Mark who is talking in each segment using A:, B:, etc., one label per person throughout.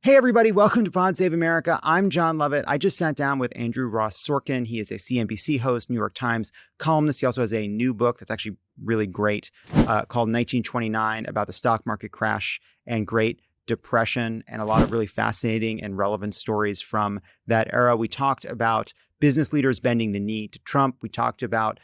A: Hey, everybody. Welcome to Pod Save America. I'm John Lovett. I just sat down with Andrew Ross Sorkin. He is a CNBC host, New York Times columnist. He also has a new book that's actually really great called 1929 about the stock market crash and Great Depression, and a lot of really fascinating and relevant stories from that era. We talked about business leaders bending the knee to Trump. We talked about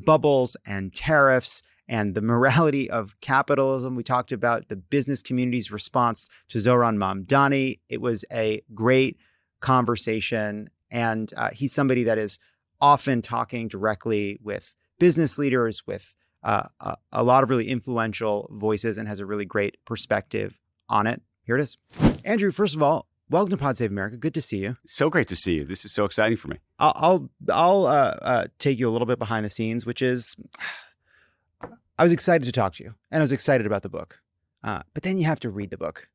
A: bubbles and tariffs and the morality of capitalism. We talked about the business community's response to Zohran Mamdani. It was a great conversation. And he's somebody that is often talking directly with business leaders, with a lot of really influential voices, and has a really great perspective on it. Here it is. Andrew, first of all, welcome to Pod Save America. Good to see you.
B: So great to see you. This is so exciting for me.
A: I'll take you a little bit behind the scenes, which is I was excited to talk to you, and I was excited about the book. But then you have to read the book.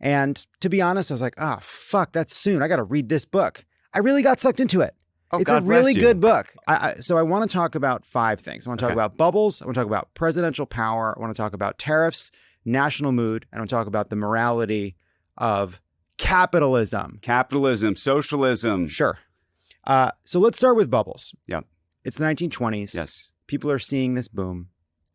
A: And to be honest, I was like, fuck, that's soon. I got to read this book. I really got sucked into it.
B: Oh,
A: it's
B: God
A: a really
B: bless you.
A: good book. So I want to talk about 5 things. I want to talk about bubbles. I want to talk about presidential power. I want to talk about tariffs, national mood. And I want to talk about the morality of capitalism.
B: Capitalism, socialism.
A: Sure. So let's start with bubbles.
B: Yeah.
A: It's the 1920s.
B: Yes.
A: People are seeing this boom,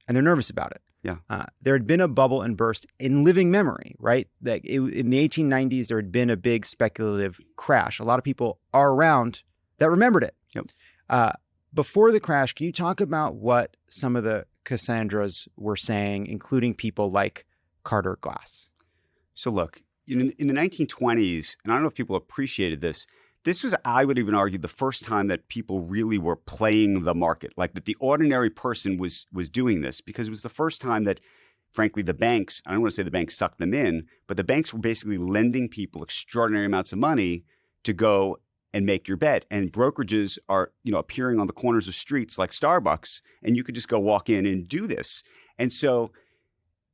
A: and they're nervous about it.
B: Yeah.
A: There had been a bubble and burst in living memory, right? In the 1890s, there had been a big speculative crash. A lot of people are around that remembered it.
B: Yep.
A: Before the crash, can you talk about what some of the Cassandras were saying, including people like Carter Glass?
B: So look, in the 1920s, and I don't know if people appreciated this, this was, I would even argue, the first time that people really were playing the market, like that the ordinary person was doing this, because it was the first time that, frankly, the banks, I don't want to say the banks sucked them in, but the banks were basically lending people extraordinary amounts of money to go and make your bet. And brokerages are, appearing on the corners of streets like Starbucks, and you could just go walk in and do this. And so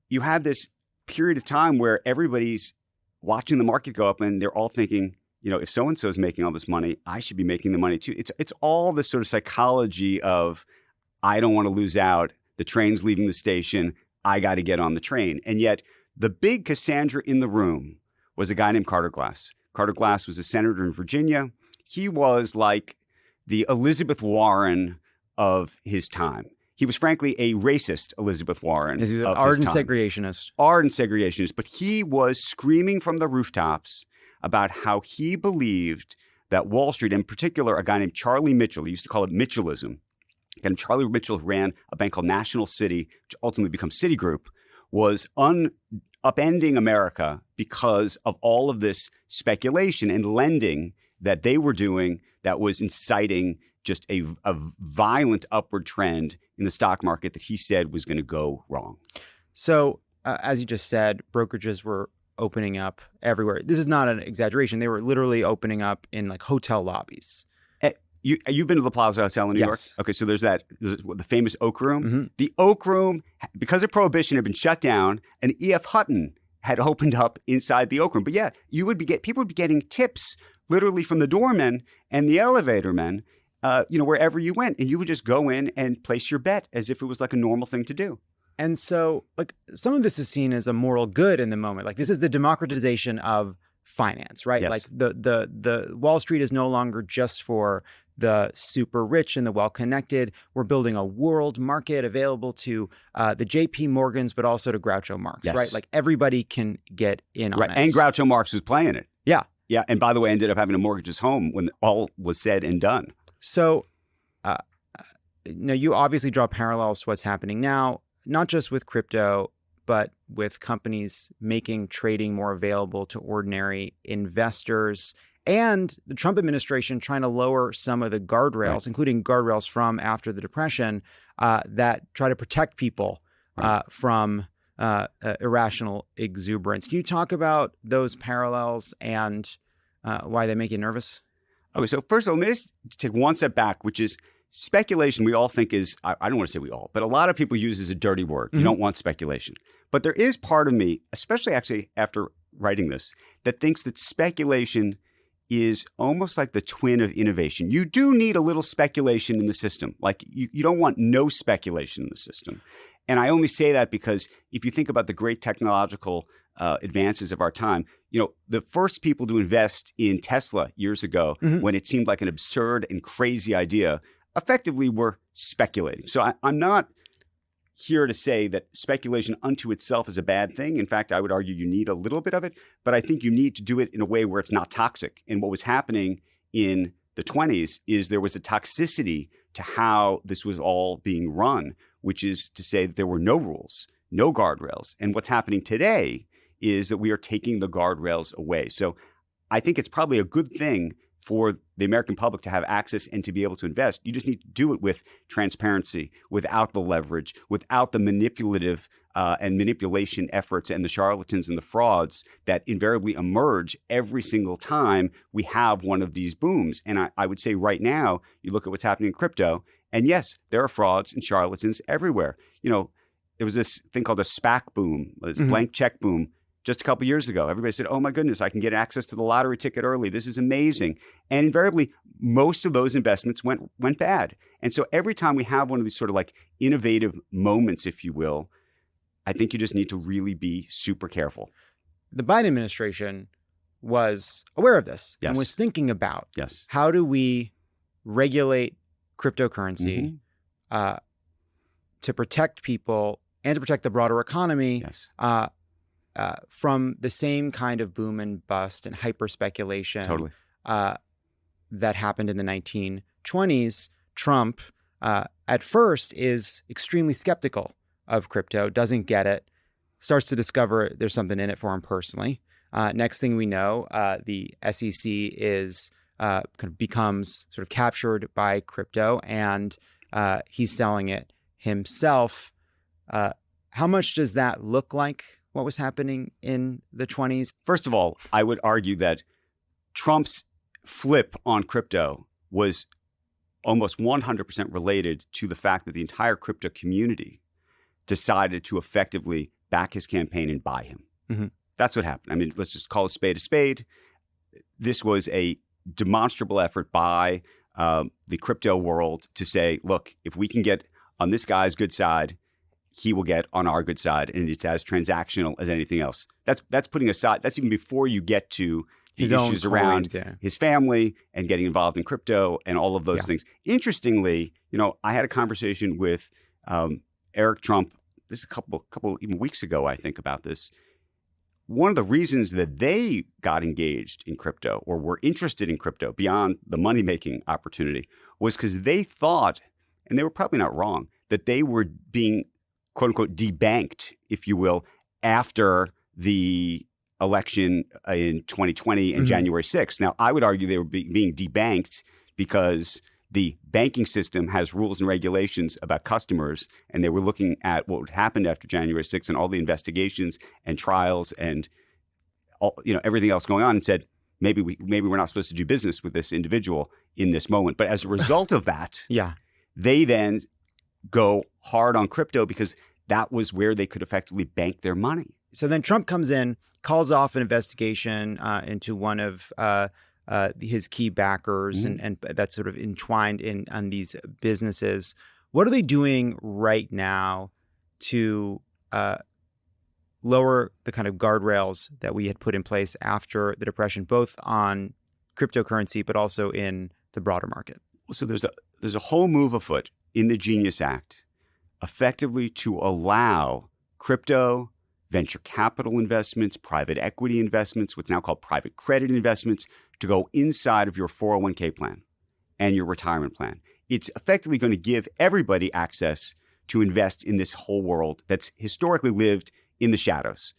B: you had this period of time where everybody's watching the market go up, and they're all thinking, if so-and-so is making all this money, I should be making the money too. It's all this sort of psychology of, I don't want to lose out. The train's leaving the station. I got to get on the train. And yet the big Cassandra in the room was a guy named Carter Glass. Carter Glass was a senator in Virginia. He was like the Elizabeth Warren of his time. He was frankly a racist Elizabeth Warren.
A: He was an
B: of
A: ardent
B: his time.
A: segregationist.
B: Ardent segregationist. But he was screaming from the rooftops about how he believed that Wall Street, in particular, a guy named Charlie Mitchell, he used to call it Mitchellism. And Charlie Mitchell ran a bank called National City, which ultimately became Citigroup, was upending America because of all of this speculation and lending that they were doing that was inciting just a violent upward trend in the stock market that he said was going to go wrong.
A: So, as you just said, brokerages were opening up everywhere. This is not an exaggeration. They were literally opening up in like hotel lobbies.
B: You've been to the Plaza Hotel in New York? Okay, so there's the famous Oak Room.
A: Mm-hmm.
B: The Oak Room, because of Prohibition, had been shut down, and E.F. Hutton had opened up inside the Oak Room. But yeah, people would be getting tips literally from the doormen and the elevator men, wherever you went, and you would just go in and place your bet as if it was like a normal thing to do.
A: And so, like, some of this is seen as a moral good in the moment. Like, this is the democratization of finance, right?
B: Yes.
A: Like, the Wall Street is no longer just for the super rich and the well-connected. We're building a world market available to the J.P. Morgans, but also to Groucho Marx,
B: Yes.
A: right? Like, everybody can get in on it.
B: And Groucho Marx was playing it.
A: Yeah.
B: Yeah, and by the way, ended up having to mortgage his home when all was said and done.
A: So, you obviously draw parallels to what's happening now, not just with crypto, but with companies making trading more available to ordinary investors, and the Trump administration trying to lower some of the guardrails,
B: Right.
A: including guardrails from after the Depression, that try to protect people from irrational exuberance. Can you talk about those parallels and why they make you nervous?
B: Okay, so first of all, let me just take one step back, which is speculation. We all think is, I don't want to say we all, but a lot of people use as a dirty word. You don't want speculation. But there is part of me, especially actually after writing this, that thinks that speculation is almost like the twin of innovation. You do need a little speculation in the system. Like you don't want no speculation in the system. And I only say that because if you think about the great technological advances of our time, the first people to invest in Tesla years ago, when it seemed like an absurd and crazy idea, effectively were speculating. So I'm not here to say that speculation unto itself is a bad thing. In fact, I would argue you need a little bit of it, but I think you need to do it in a way where it's not toxic. And what was happening in the 20s is there was a toxicity to how this was all being run, which is to say that there were no rules, no guardrails. And what's happening today is that we are taking the guardrails away. So I think it's probably a good thing for the American public to have access and to be able to invest. You just need to do it with transparency, without the leverage, without the manipulative and manipulation efforts and the charlatans and the frauds that invariably emerge every single time we have one of these booms. And I would say right now, you look at what's happening in crypto, and yes, there are frauds and charlatans everywhere. There was this thing called a SPAC boom, this blank check boom, just a couple of years ago. Everybody said, oh my goodness, I can get access to the lottery ticket early. This is amazing. And invariably, most of those investments went bad. And so every time we have one of these sort of like innovative moments, if you will, I think you just need to really be super careful.
A: The Biden administration was aware of this and was thinking about how do we regulate cryptocurrency to protect people and to protect the broader economy from the same kind of boom and bust and hyper speculation that happened in the 1920s. Trump, at first, is extremely skeptical of crypto, doesn't get it, starts to discover there's something in it for him personally. Next thing we know, the SEC is becomes sort of captured by crypto, and he's selling it himself. How much does that look like what was happening in the 20s?
B: First of all, I would argue that Trump's flip on crypto was almost 100% related to the fact that the entire crypto community decided to effectively back his campaign and buy him. That's what happened. I mean, let's just call a spade a spade. This was a demonstrable effort by the crypto world to say, look, if we can get on this guy's good side, he will get on our good side, and it's as transactional as anything else. That's putting aside, that's even before you get to the issues around his family and getting involved in crypto and all of those things. Interestingly, I had a conversation with Eric Trump, this a couple even weeks ago, I think, about this. One of the reasons that they got engaged in crypto or were interested in crypto beyond the money-making opportunity was because they thought, and they were probably not wrong, that they were being quote unquote debanked, if you will, after the election in 2020 and January 6th. Now, I would argue they were being debanked because the banking system has rules and regulations about customers, and they were looking at what happened after January 6th and all the investigations and trials and everything else going on, and said, maybe we're not supposed to do business with this individual in this moment. But as a result of that, they then go hard on crypto because that was where they could effectively bank their money.
A: So then Trump comes in, calls off an investigation into one of his key backers, and that's sort of entwined on these businesses. What are they doing right now to lower the kind of guardrails that we had put in place after the Depression, both on cryptocurrency but also in the broader market?
B: So there's a whole move afoot in the Genius Act, effectively to allow crypto, venture capital investments, private equity investments, what's now called private credit investments, to go inside of your 401k plan and your retirement plan. It's effectively going to give everybody access to invest in this whole world that's historically lived in the shadows.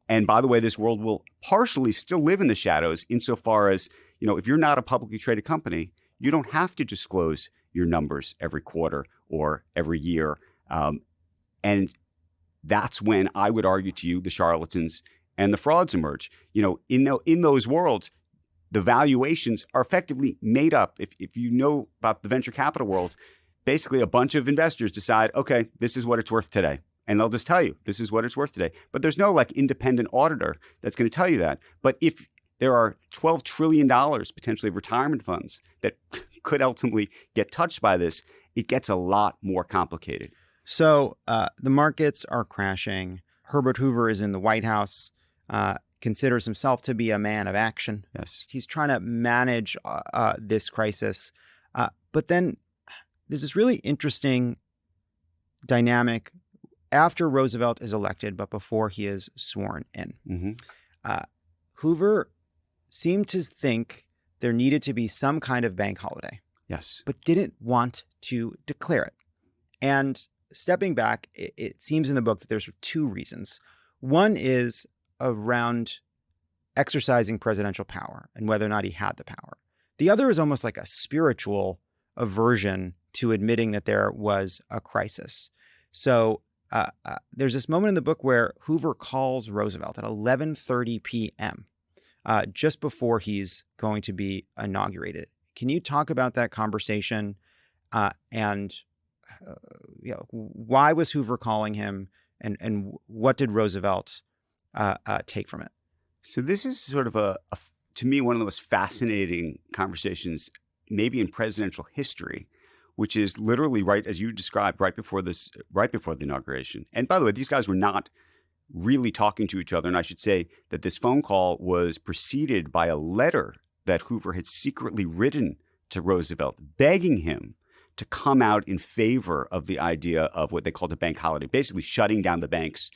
B: And by the way, this world will partially still live in the shadows insofar as, if you're not a publicly traded company, you don't have to disclose your numbers every quarter or every year. And that's when I would argue to you the charlatans and the frauds emerge. In those worlds, the valuations are effectively made up. If you know about the venture capital world, basically a bunch of investors decide, okay, this is what it's worth today. And they'll just tell you, this is what it's worth today. But there's no independent auditor that's going to tell you that. But if there are $12 trillion potentially of retirement funds that could ultimately get touched by this, it gets a lot more complicated.
A: So the markets are crashing. Herbert Hoover is in the White House, considers himself to be a man of action.
B: Yes.
A: He's trying to manage this crisis. But then there's this really interesting dynamic after Roosevelt is elected, but before he is sworn in.
B: Mm-hmm.
A: Hoover seemed to think there needed to be some kind of bank holiday.
B: Yes.
A: But didn't want to declare it. And stepping back, it seems in the book that there's two reasons. One is around exercising presidential power and whether or not he had the power. The other is almost like a spiritual aversion to admitting that there was a crisis. So there's this moment in the book where Hoover calls Roosevelt at 11:30 p.m., just before he's going to be inaugurated. Can you talk about that conversation and why was Hoover calling him and what did Roosevelt take from it?
B: So this is sort of to me, one of the most fascinating conversations maybe in presidential history, which is literally right as you described right before the inauguration. And by the way, these guys were not really talking to each other. And I should say that this phone call was preceded by a letter that Hoover had secretly written to Roosevelt, begging him to come out in favor of the idea of what they called a bank holiday, basically shutting down the banks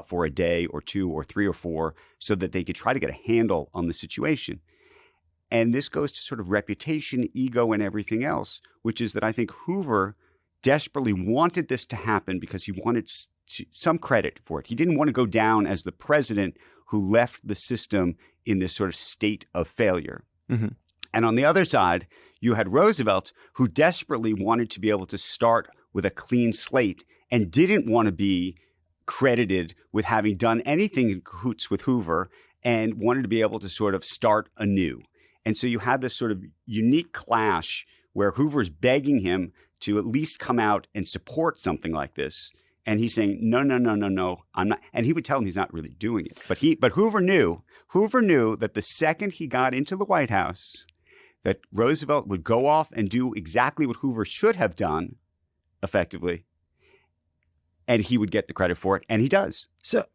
B: for a day or two or three or four so that they could try to get a handle on the situation. And this goes to sort of reputation, ego, and everything else, which is that I think Hoover desperately wanted this to happen because he wanted some credit for it. He didn't want to go down as the president who left the system in this sort of state of failure.
A: Mm-hmm.
B: And on the other side, you had Roosevelt, who desperately wanted to be able to start with a clean slate and didn't want to be credited with having done anything in cahoots with Hoover and wanted to be able to sort of start anew. And so you had this sort of unique clash where Hoover's begging him to at least come out and support something like this. And he's saying, no, I'm not. And he would tell him he's not really doing it. But Hoover knew that the second he got into the White House, that Roosevelt would go off and do exactly what Hoover should have done effectively. And he would get the credit for it. And he does.
A: So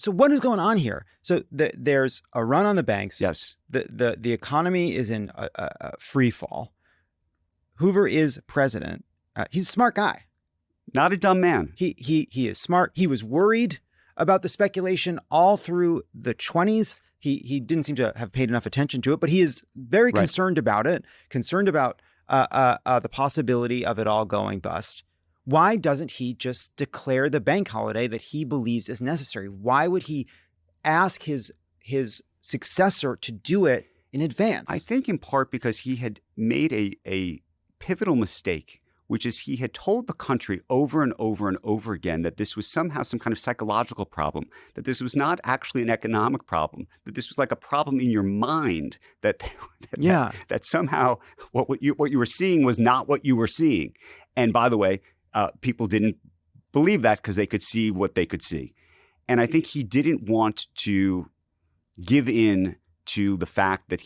A: what is going on here? So there's a run on the banks.
B: Yes.
A: The economy is in a free fall. Hoover is president. He's a smart guy.
B: Not a dumb man.
A: He is smart. He was worried about the speculation all through the 20s. He didn't seem to have paid enough attention to it, but he is very concerned about it, concerned about the possibility of it all going bust. Why doesn't he just declare the bank holiday that he believes is necessary? Why would he ask his successor to do it in advance?
B: I think in part because he had made a pivotal mistake, which is he had told the country over and over and over again that this was somehow some kind of psychological problem, that this was not actually an economic problem, that this was like a problem in your mind, that somehow what you were seeing was not what you were seeing. And by the way, people didn't believe that because they could see what they could see. And I think he didn't want to give in to the fact that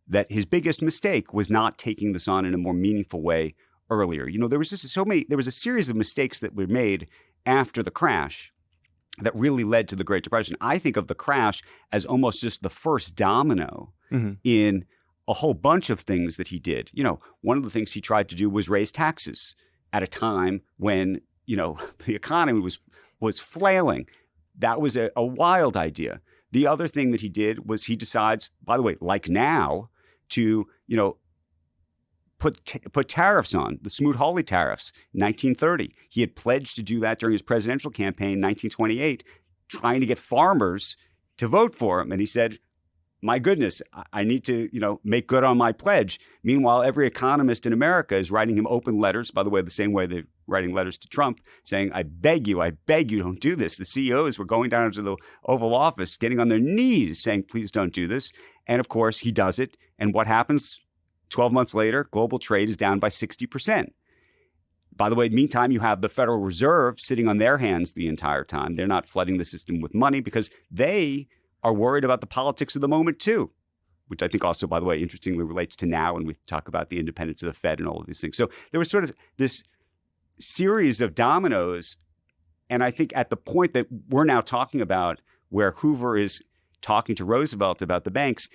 B: that his biggest mistake was not taking this on in a more meaningful way earlier. You know, there was a series of mistakes that were made after the crash that really led to the Great Depression. I think of the crash as almost just the first domino in a whole bunch of things that he did. You know, one of the things he tried to do was raise taxes at a time when, you know, the economy was flailing. That was a wild idea. The other thing that he did was he decides, by the way, like now, to, you know, put tariffs on, the Smoot-Hawley tariffs in 1930. He had pledged to do that during his presidential campaign in 1928, trying to get farmers to vote for him. And he said, my goodness, I need to, you know, make good on my pledge. Meanwhile, every economist in America is writing him open letters, by the way, the same way they're writing letters to Trump, saying, I beg you, don't do this. The CEOs were going down to the Oval Office, getting on their knees, saying, please don't do this. And of course, he does it. And what happens 12 months later? Global trade is down by 60%. By the way, meantime, you have the Federal Reserve sitting on their hands the entire time. They're not flooding the system with money because they are worried about the politics of the moment too, which I think also, by the way, interestingly relates to now when we talk about the independence of the Fed and all of these things. So there was sort of this series of dominoes. And I think at the point that we're now talking about, where Hoover is talking to Roosevelt about the banks,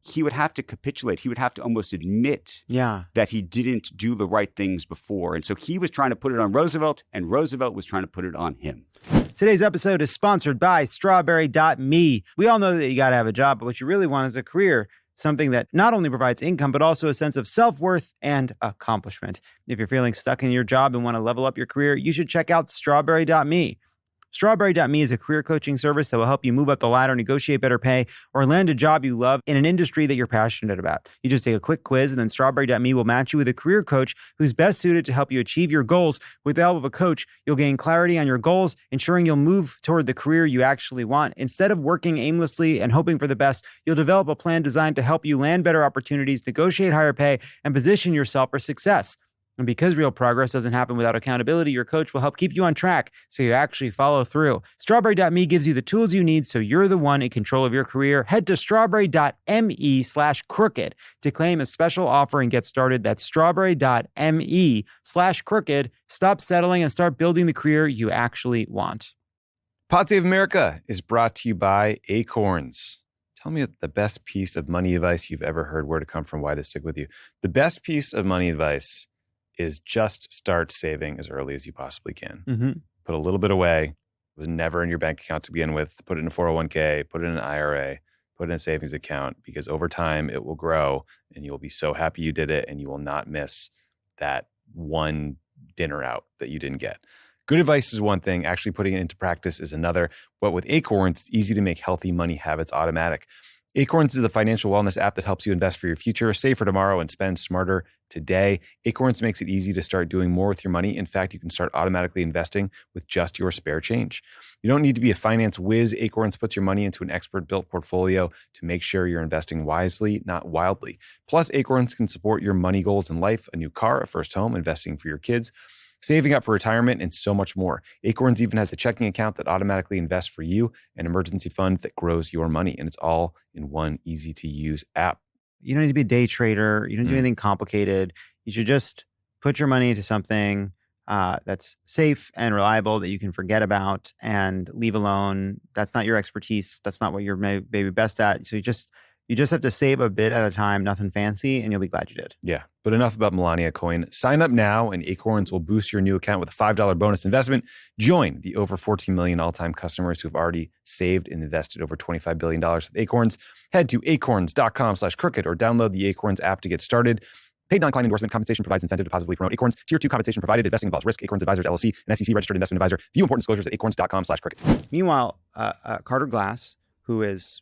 B: he would have to capitulate. He would have to almost admit that he didn't do the right things before. And so he was trying to put it on Roosevelt, and Roosevelt was trying to put it on him.
A: Today's episode is sponsored by Strawberry.me. We all know that you got to have a job, but what you really want is a career, something that not only provides income, but also a sense of self-worth and accomplishment. If you're feeling stuck in your job and want to level up your career, you should check out Strawberry.me. Strawberry.me is a career coaching service that will help you move up the ladder, negotiate better pay, or land a job you love in an industry that you're passionate about. You just take a quick quiz, and then Strawberry.me will match you with a career coach who's best suited to help you achieve your goals. With the help of a coach, you'll gain clarity on your goals, ensuring you'll move toward the career you actually want. Instead of working aimlessly and hoping for the best, you'll develop a plan designed to help you land better opportunities, negotiate higher pay, and position yourself for success. And because real progress doesn't happen without accountability, your coach will help keep you on track so you actually follow through. Strawberry.me gives you the tools you need so you're the one in control of your career. Head to strawberry.me/crooked to claim a special offer and get started. That's strawberry.me/crooked. Stop settling and start building the career you actually want.
C: Pod Save America is brought to you by Acorns. Tell me the best piece of money advice you've ever heard, where to come from, why to stick with you. The best piece of money advice is just start saving as early as you possibly can.
A: Mm-hmm.
C: Put a little bit away. It was never in your bank account to begin with. Put it in a 401k, put it in an IRA, put it in a savings account, because over time it will grow and you'll be so happy you did it, and you will not miss that one dinner out that you didn't get. Good advice is one thing. Actually putting it into practice is another. But with Acorns, it's easy to make healthy money habits automatic. Acorns is the financial wellness app that helps you invest for your future, save for tomorrow, and spend smarter today. Acorns makes it easy to start doing more with your money. In fact, you can start automatically investing with just your spare change. You don't need to be a finance whiz. Acorns puts your money into an expert-built portfolio to make sure you're investing wisely, not wildly. Plus, Acorns can support your money goals in life, a new car, a first home, investing for your kids, saving up for retirement, and so much more. Acorns even has a checking account that automatically invests for you, an emergency fund that grows your money, and it's all in one easy-to-use app.
A: You don't need to be a day trader. You don't do anything complicated. You should just put your money into something that's safe and reliable that you can forget about and leave alone. That's not your expertise. That's not what you're maybe best at. So you just have to save a bit at a time, nothing fancy, and you'll be glad you did.
C: Yeah, but enough about Melania Coin. Sign up now, and Acorns will boost your new account with a $5 bonus investment. Join the over 14 million all-time customers who have already saved and invested over $25 billion with Acorns. Head to acorns.com/crooked or download the Acorns app to get started. Paid non-client endorsement. Compensation provides incentive to positively promote Acorns. Tier 2 compensation provided. Investing involves risk. Acorns Advisors LLC, an SEC registered investment advisor. View important disclosures at acorns.com/crooked.
A: Meanwhile, Carter Glass, who is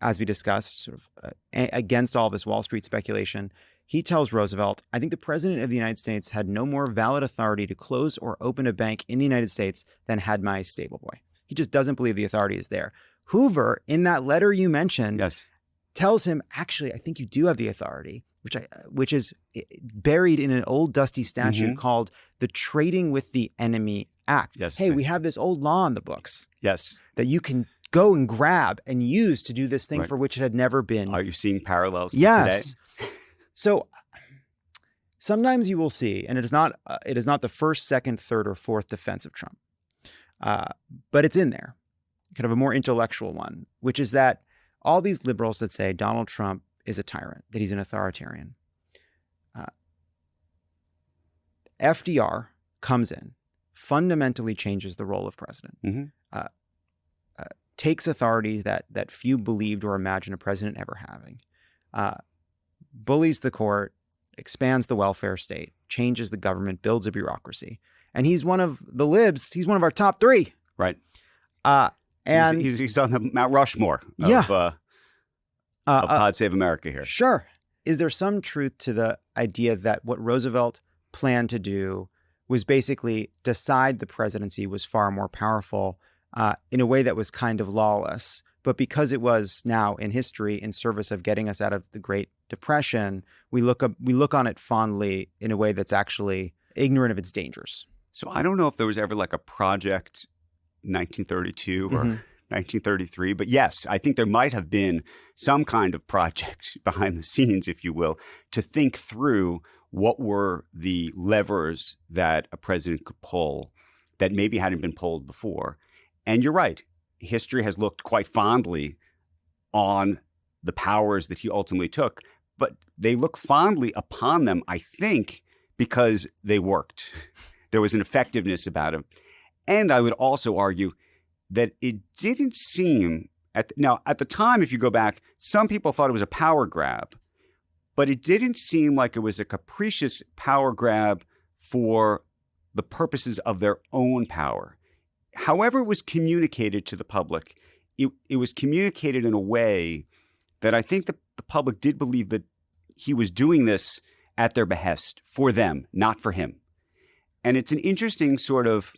A: as we discussed, sort of against all this Wall Street speculation, he tells Roosevelt, I think the president of the United States had no more valid authority to close or open a bank in the United States than had my stable boy. He just doesn't believe the authority is there. Hoover, in that letter you mentioned, tells him, actually, I think you do have the authority, which is buried in an old dusty statute called the Trading with the Enemy Act. Hey, we have this old law in the books. That you can go and grab and use to do this thing for which it had never been.
B: Are you seeing parallels to today?
A: So sometimes you will see, and it is not the first, second, third, or fourth defense of Trump, but it's in there, kind of a more intellectual one, which is that all these liberals that say Donald Trump is a tyrant, that he's an authoritarian, FDR comes in, fundamentally changes the role of president. Takes authority that few believed or imagined a president ever having, bullies the court, expands the welfare state, changes the government, builds a bureaucracy. And he's one of the libs. He's one of our top three.
B: Right.
A: And
B: he's on the Mount Rushmore of Pod Save America here.
A: Sure. Is there some truth to the idea that what Roosevelt planned to do was basically decide the presidency was far more powerful in a way that was kind of lawless, but because it was now in history in service of getting us out of the Great Depression, we look on it fondly in a way that's actually ignorant of its dangers.
B: So I don't know if there was ever like a project 1932 or 1933, but yes, I think there might have been some kind of project behind the scenes, if you will, to think through what were the levers that a president could pull that maybe hadn't been pulled before. And you're right. History has looked quite fondly on the powers that he ultimately took, but they look fondly upon them, I think, because they worked. There was an effectiveness about them. And I would also argue that it didn't seem, at the time, if you go back, some people thought it was a power grab, but it didn't seem like it was a capricious power grab for the purposes of their own power. However it was communicated to the public, it was communicated in a way that I think the public did believe that he was doing this at their behest, for them, not for him. And it's an interesting sort of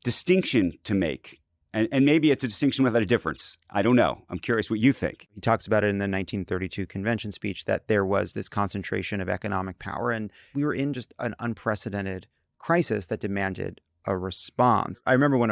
B: distinction to make. And maybe it's a distinction without a difference. I don't know. I'm curious what you think.
A: He talks about it in the 1932 convention speech that there was this concentration of economic power, and we were in just an unprecedented crisis that demanded a response. I remember when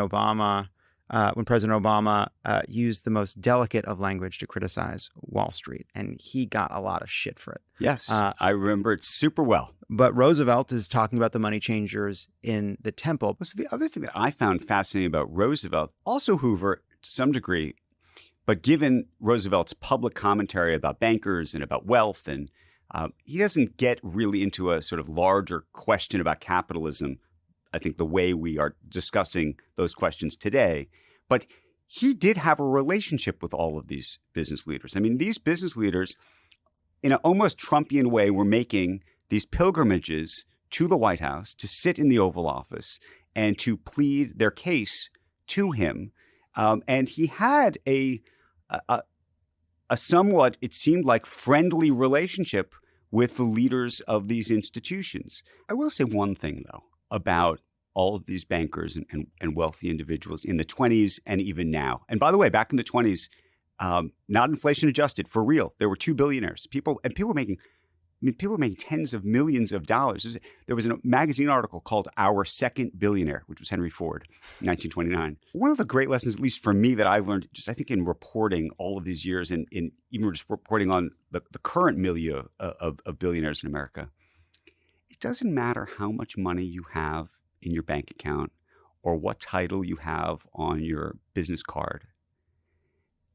A: President Obama used the most delicate of language to criticize Wall Street, and he got a lot of shit for it.
B: Yes, I remember it super well.
A: But Roosevelt is talking about the money changers in the temple.
B: So the other thing that I found fascinating about Roosevelt, also Hoover to some degree, but given Roosevelt's public commentary about bankers and about wealth, and he doesn't get really into a sort of larger question about capitalism, I think the way we are discussing those questions today. But he did have a relationship with all of these business leaders. I mean, these business leaders, in an almost Trumpian way, were making these pilgrimages to the White House to sit in the Oval Office and to plead their case to him. And he had a somewhat, it seemed like, friendly relationship with the leaders of these institutions. I will say one thing, though, about all of these bankers and wealthy individuals in the 20s and even now. And by the way, back in the 20s, not inflation adjusted, for real, there were 2 billionaires. People were making tens of millions of dollars. There was a magazine article called Our Second Billionaire, which was Henry Ford, 1929. One of the great lessons, at least for me, that I've learned just, I think, in reporting all of these years and in even just reporting on the current milieu of billionaires in America, it doesn't matter how much money you have in your bank account or what title you have on your business card.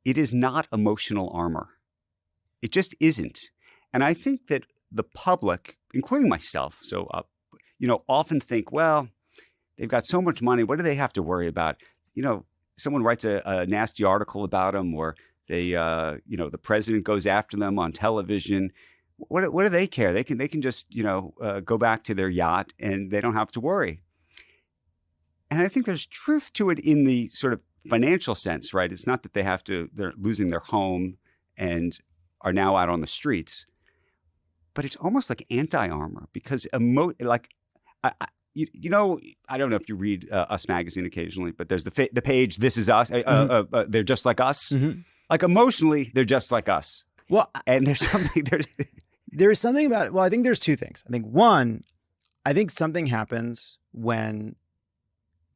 B: It is not emotional armor. It just isn't. And I think that the public, including myself, often think, well, they've got so much money. What do they have to worry about? Someone writes a nasty article about them, or the president goes after them on television. What do they care? They can just go back to their yacht and they don't have to worry. And I think there's truth to it in the sort of financial sense, right? It's not that they're losing their home and are now out on the streets, but it's almost like anti-armor because I don't know if you read Us Magazine occasionally, but there's the page, This Is Us. They're just like us. Mm-hmm. Like emotionally, they're just like us.
A: Well,
B: and there's something
A: there's something about it. Well, I think there's two things. I think one, something happens when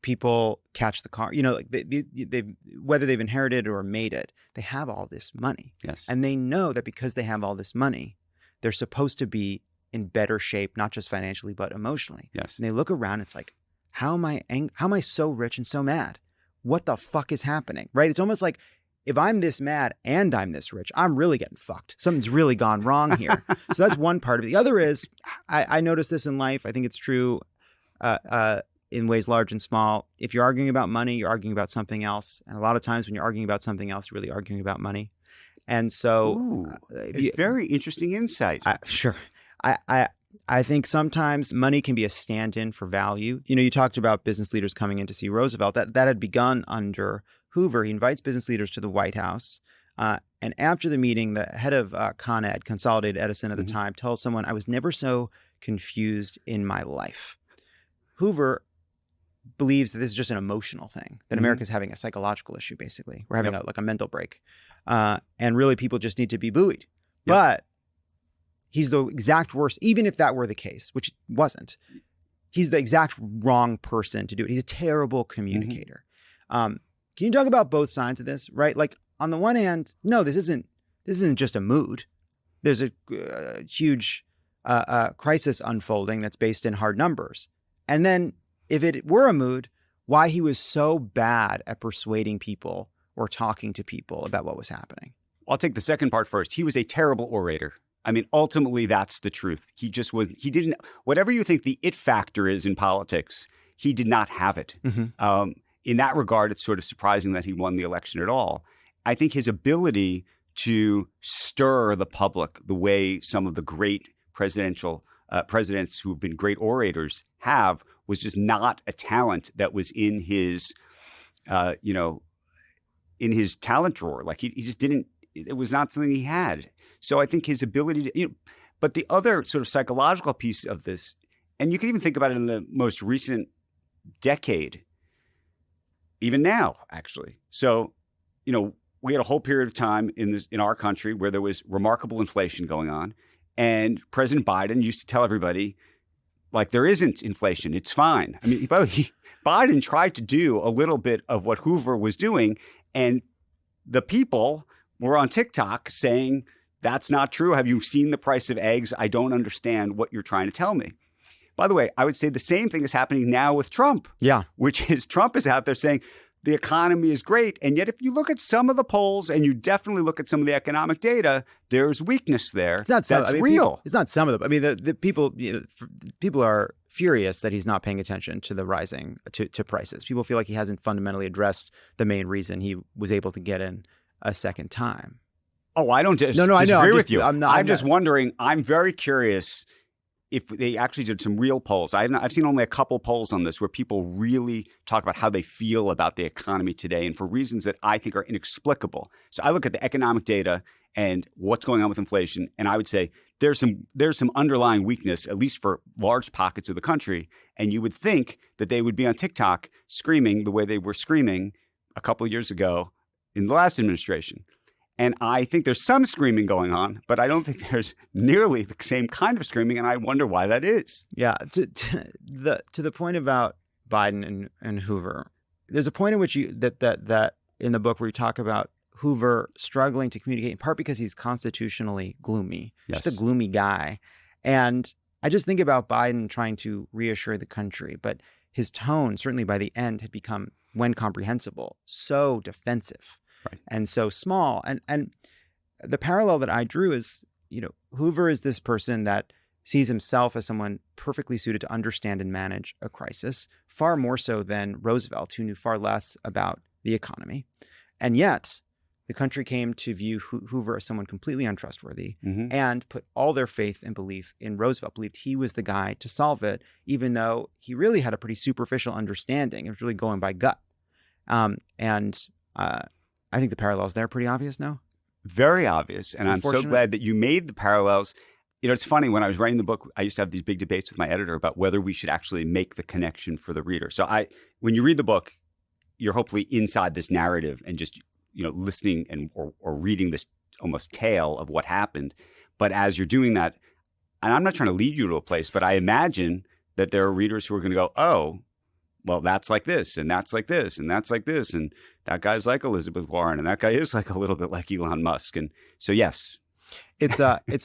A: people catch the car, like they whether they've inherited or made it, they have all this money.
B: Yes. And
A: they know that because they have all this money, they're supposed to be in better shape, not just financially, but emotionally.
B: Yes.
A: And they look around, it's like, how am I so rich and so mad? What the fuck is happening? Right? It's almost like, if I'm this mad and I'm this rich, I'm really getting fucked. Something's really gone wrong here. So that's one part of it. The other is, I notice this in life. I think it's true in ways large and small. If you're arguing about money, you're arguing about something else. And a lot of times when you're arguing about something else, you're really arguing about money. And so...
B: very interesting insight.
A: Sure. I think sometimes money can be a stand-in for value. You talked about business leaders coming in to see Roosevelt. That had begun under Hoover. He invites business leaders to the White House. And after the meeting, the head of Con Ed, Consolidated Edison at the time, tells someone, I was never so confused in my life. Hoover believes that this is just an emotional thing, that America's having a psychological issue, basically. We're having a mental break. And really people just need to be buoyed. Yep. But he's the exact worst, even if that were the case, which it wasn't. He's the exact wrong person to do it. He's a terrible communicator. Can you talk about both sides of this, right? Like on the one hand, no, this isn't just a mood. There's a huge crisis unfolding that's based in hard numbers. And then if it were a mood, why he was so bad at persuading people or talking to people about what was happening.
B: I'll take the second part first. He was a terrible orator. I mean, ultimately, that's the truth. He didn't, whatever you think the it factor is in politics, he did not have it.
A: Mm-hmm.
B: In that regard, it's sort of surprising that he won the election at all. I think his ability to stir the public the way some of the great presidents who've been great orators have was just not a talent that was in his, in his talent drawer. Like he just didn't. It was not something he had. So I think his ability to, but the other sort of psychological piece of this, and you can even think about it in the most recent decade, even now, actually. So, we had a whole period of time in our country where there was remarkable inflation going on. And President Biden used to tell everybody, like, there isn't inflation. It's fine. I mean, by the way, Biden tried to do a little bit of what Hoover was doing. And the people were on TikTok saying, that's not true. Have you seen the price of eggs? I don't understand what you're trying to tell me. By the way, I would say the same thing is happening now with Trump. Yeah. Which is Trump is out there saying the economy is great. And yet, if you look at some of the polls and you definitely look at some of the economic data, there's weakness there. That's real.
A: It's not some of them. I mean, the people, people are furious that he's not paying attention to the rising to prices. People feel like he hasn't fundamentally addressed the main reason he was able to get in a second time.
B: Oh, I don't disagree with you. I'm just wondering. I'm very curious if they actually did some real polls. I've seen only a couple polls on this where people really talk about how they feel about the economy today and for reasons that I think are inexplicable. So I look at the economic data and what's going on with inflation, and I would say there's some underlying weakness, at least for large pockets of the country. And you would think that they would be on TikTok screaming the way they were screaming a couple of years ago in the last administration. And I think there's some screaming going on, but I don't think there's nearly the same kind of screaming, and I wonder why that is.
A: Yeah, to the point about Biden and Hoover, there's a point in which that in the book where you talk about Hoover struggling to communicate, in part because he's constitutionally gloomy, just a gloomy guy. And I just think about Biden trying to reassure the country, but his tone, certainly by the end, had become, when comprehensible, so defensive. Right. And so small. And the parallel that I drew is, Hoover is this person that sees himself as someone perfectly suited to understand and manage a crisis, far more so than Roosevelt, who knew far less about the economy. And yet the country came to view Hoover as someone completely untrustworthy and put all their faith and belief in Roosevelt, believed he was the guy to solve it, even though he really had a pretty superficial understanding. It was really going by gut. I think the parallels there are pretty obvious now.
B: Very obvious. And I'm so glad that you made the parallels. It's funny, when I was writing the book, I used to have these big debates with my editor about whether we should actually make the connection for the reader. So when you read the book, you're hopefully inside this narrative and just, listening or reading this almost tale of what happened. But as you're doing that, and I'm not trying to lead you to a place, but I imagine that there are readers who are going to go, oh, well, that's like this, and that's like this, and that's like this, and that guy's like Elizabeth Warren, and that guy is like a little bit like Elon Musk. And so, yes.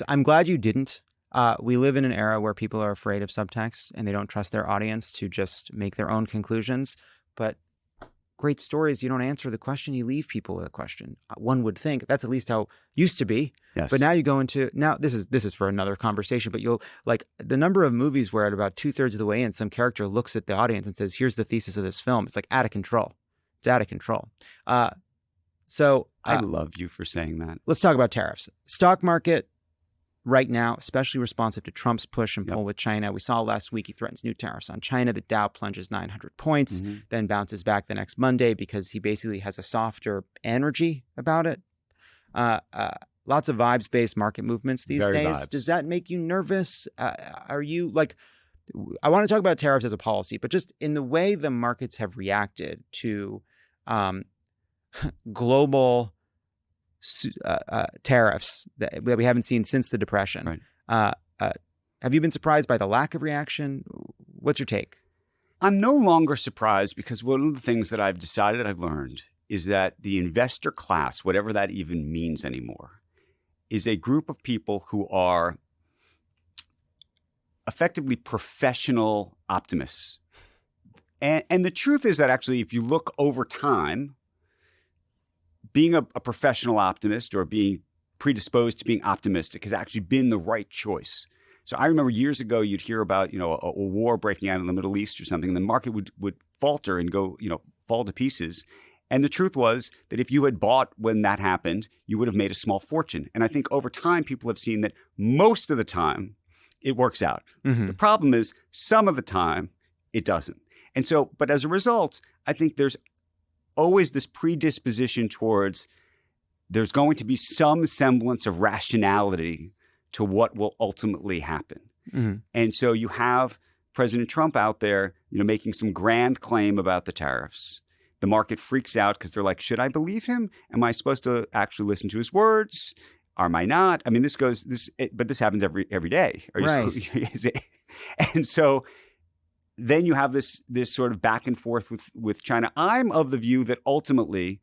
B: I'm glad you didn't. We live in an era where people are afraid of subtext, and they don't trust their audience to just make their own conclusions. But great stories, you don't answer the question, you leave people with a question. One would think that's at least how it used to be. Yes. But now you go into, this is for another conversation, but you'll, like, the number of movies where at about 2/3 of the way in, some character looks at the audience and says, here's the thesis of this film. It's like out of control. It's out of control. So I love you for saying that.
A: Let's talk about tariffs. Stock market right now, especially responsive to Trump's push and pull with China. We saw last week he threatens new tariffs on China. The Dow plunges 900 points, then bounces back the next Monday because he basically has a softer energy about it. Lots of vibes-based market movements these days. Vibes. Does that make you nervous? Are you like, I want to talk about tariffs as a policy, but just in the way the markets have reacted to global tariffs that we haven't seen since the Depression. Right. Have you been surprised by the lack of reaction? What's your take?
B: I'm no longer surprised because one of the things that I've decided I've learned is that the investor class, whatever that even means anymore, is a group of people who are effectively professional optimists. And the truth is that actually, if you look over time, being a professional optimist or being predisposed to being optimistic has actually been the right choice. So I remember years ago, you'd hear about, a war breaking out in the Middle East or something, and the market would falter and go, fall to pieces. And the truth was that if you had bought when that happened, you would have made a small fortune. And I think over time, people have seen that most of the time it works out.
A: Mm-hmm.
B: The problem is some of the time it doesn't. And so, but as a result, I think there's always this predisposition towards there's going to be some semblance of rationality to what will ultimately happen.
A: Mm-hmm.
B: And so you have President Trump out there, making some grand claim about the tariffs. The market freaks out because they're like, should I believe him? Am I supposed to actually listen to his words? Am I not? I mean, but this happens every day.
A: Right.
B: And so then you have this sort of back and forth with China. I'm of the view that ultimately,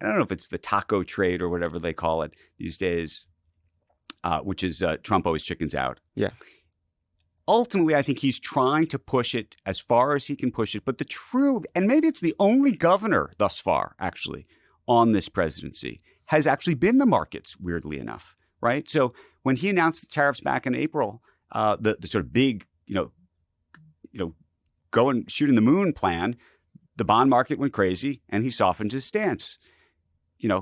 B: I don't know if it's the taco trade or whatever they call it these days, which is Trump always chickens out.
A: Yeah.
B: Ultimately, I think he's trying to push it as far as he can push it. But the true, and maybe it's the only governor thus far, actually, on this presidency, has actually been the markets, weirdly enough, right? So when he announced the tariffs back in April, the sort of big, go and shoot in the moon plan, the bond market went crazy and he softened his stance.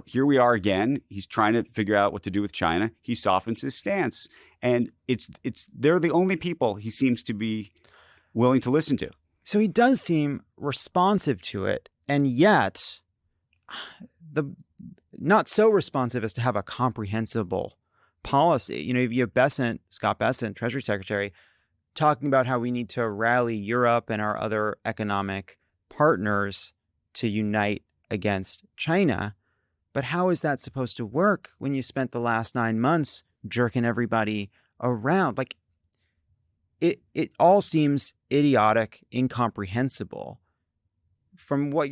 B: Here we are again. He's trying to figure out what to do with China. He softens his stance. And they're the only people he seems to be willing to listen to.
A: So he does seem responsive to it, and yet not so responsive as to have a comprehensible policy. You have Scott Bessent, Treasury Secretary, talking about how we need to rally Europe and our other economic partners to unite against China. But how is that supposed to work when you spent the last 9 months jerking everybody around? Like, it all seems idiotic, incomprehensible. From what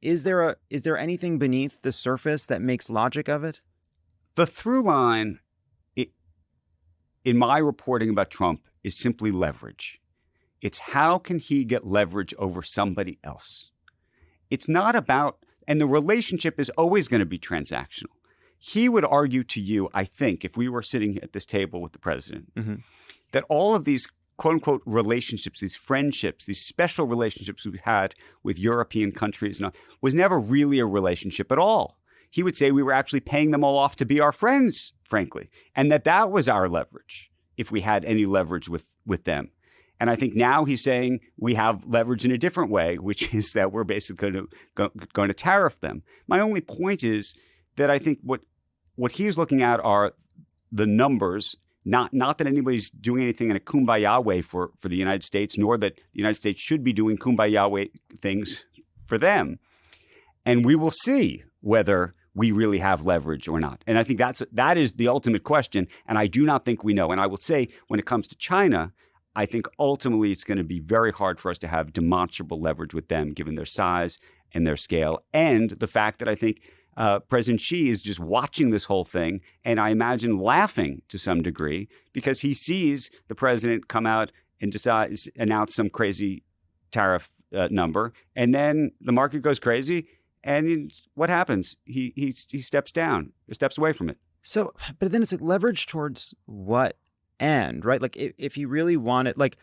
A: is there anything beneath the surface that makes logic of it?
B: The through line in my reporting about Trump is simply leverage. It's how can he get leverage over somebody else? It's not about, and the relationship is always going to be transactional. He would argue to you, I think, if we were sitting at this table with the president,
A: Mm-hmm.
B: that all of these quote unquote relationships, these friendships, these special relationships we've had with European countries was never really a relationship at all. He would say we were actually paying them all off to be our friends, frankly, and that was our leverage, if we had any leverage with them. And I think now he's saying we have leverage in a different way, which is that we're basically going to tariff them. My only point is that I think what he's looking at are the numbers, not that anybody's doing anything in a kumbaya way for the United States, nor that the United States should be doing kumbaya way things for them. And we will see whether we really have leverage or not. And I think that is the ultimate question. And I do not think we know. And I will say, when it comes to China, I think ultimately it's going to be very hard for us to have demonstrable leverage with them, given their size and their scale, and the fact that I think President Xi is just watching this whole thing, and I imagine laughing to some degree because he sees the president come out and announce some crazy tariff number, and then the market goes crazy, and what happens? He steps down, steps away from it.
A: So, but then it's like leverage towards what end, right? Like if he really wanted, like,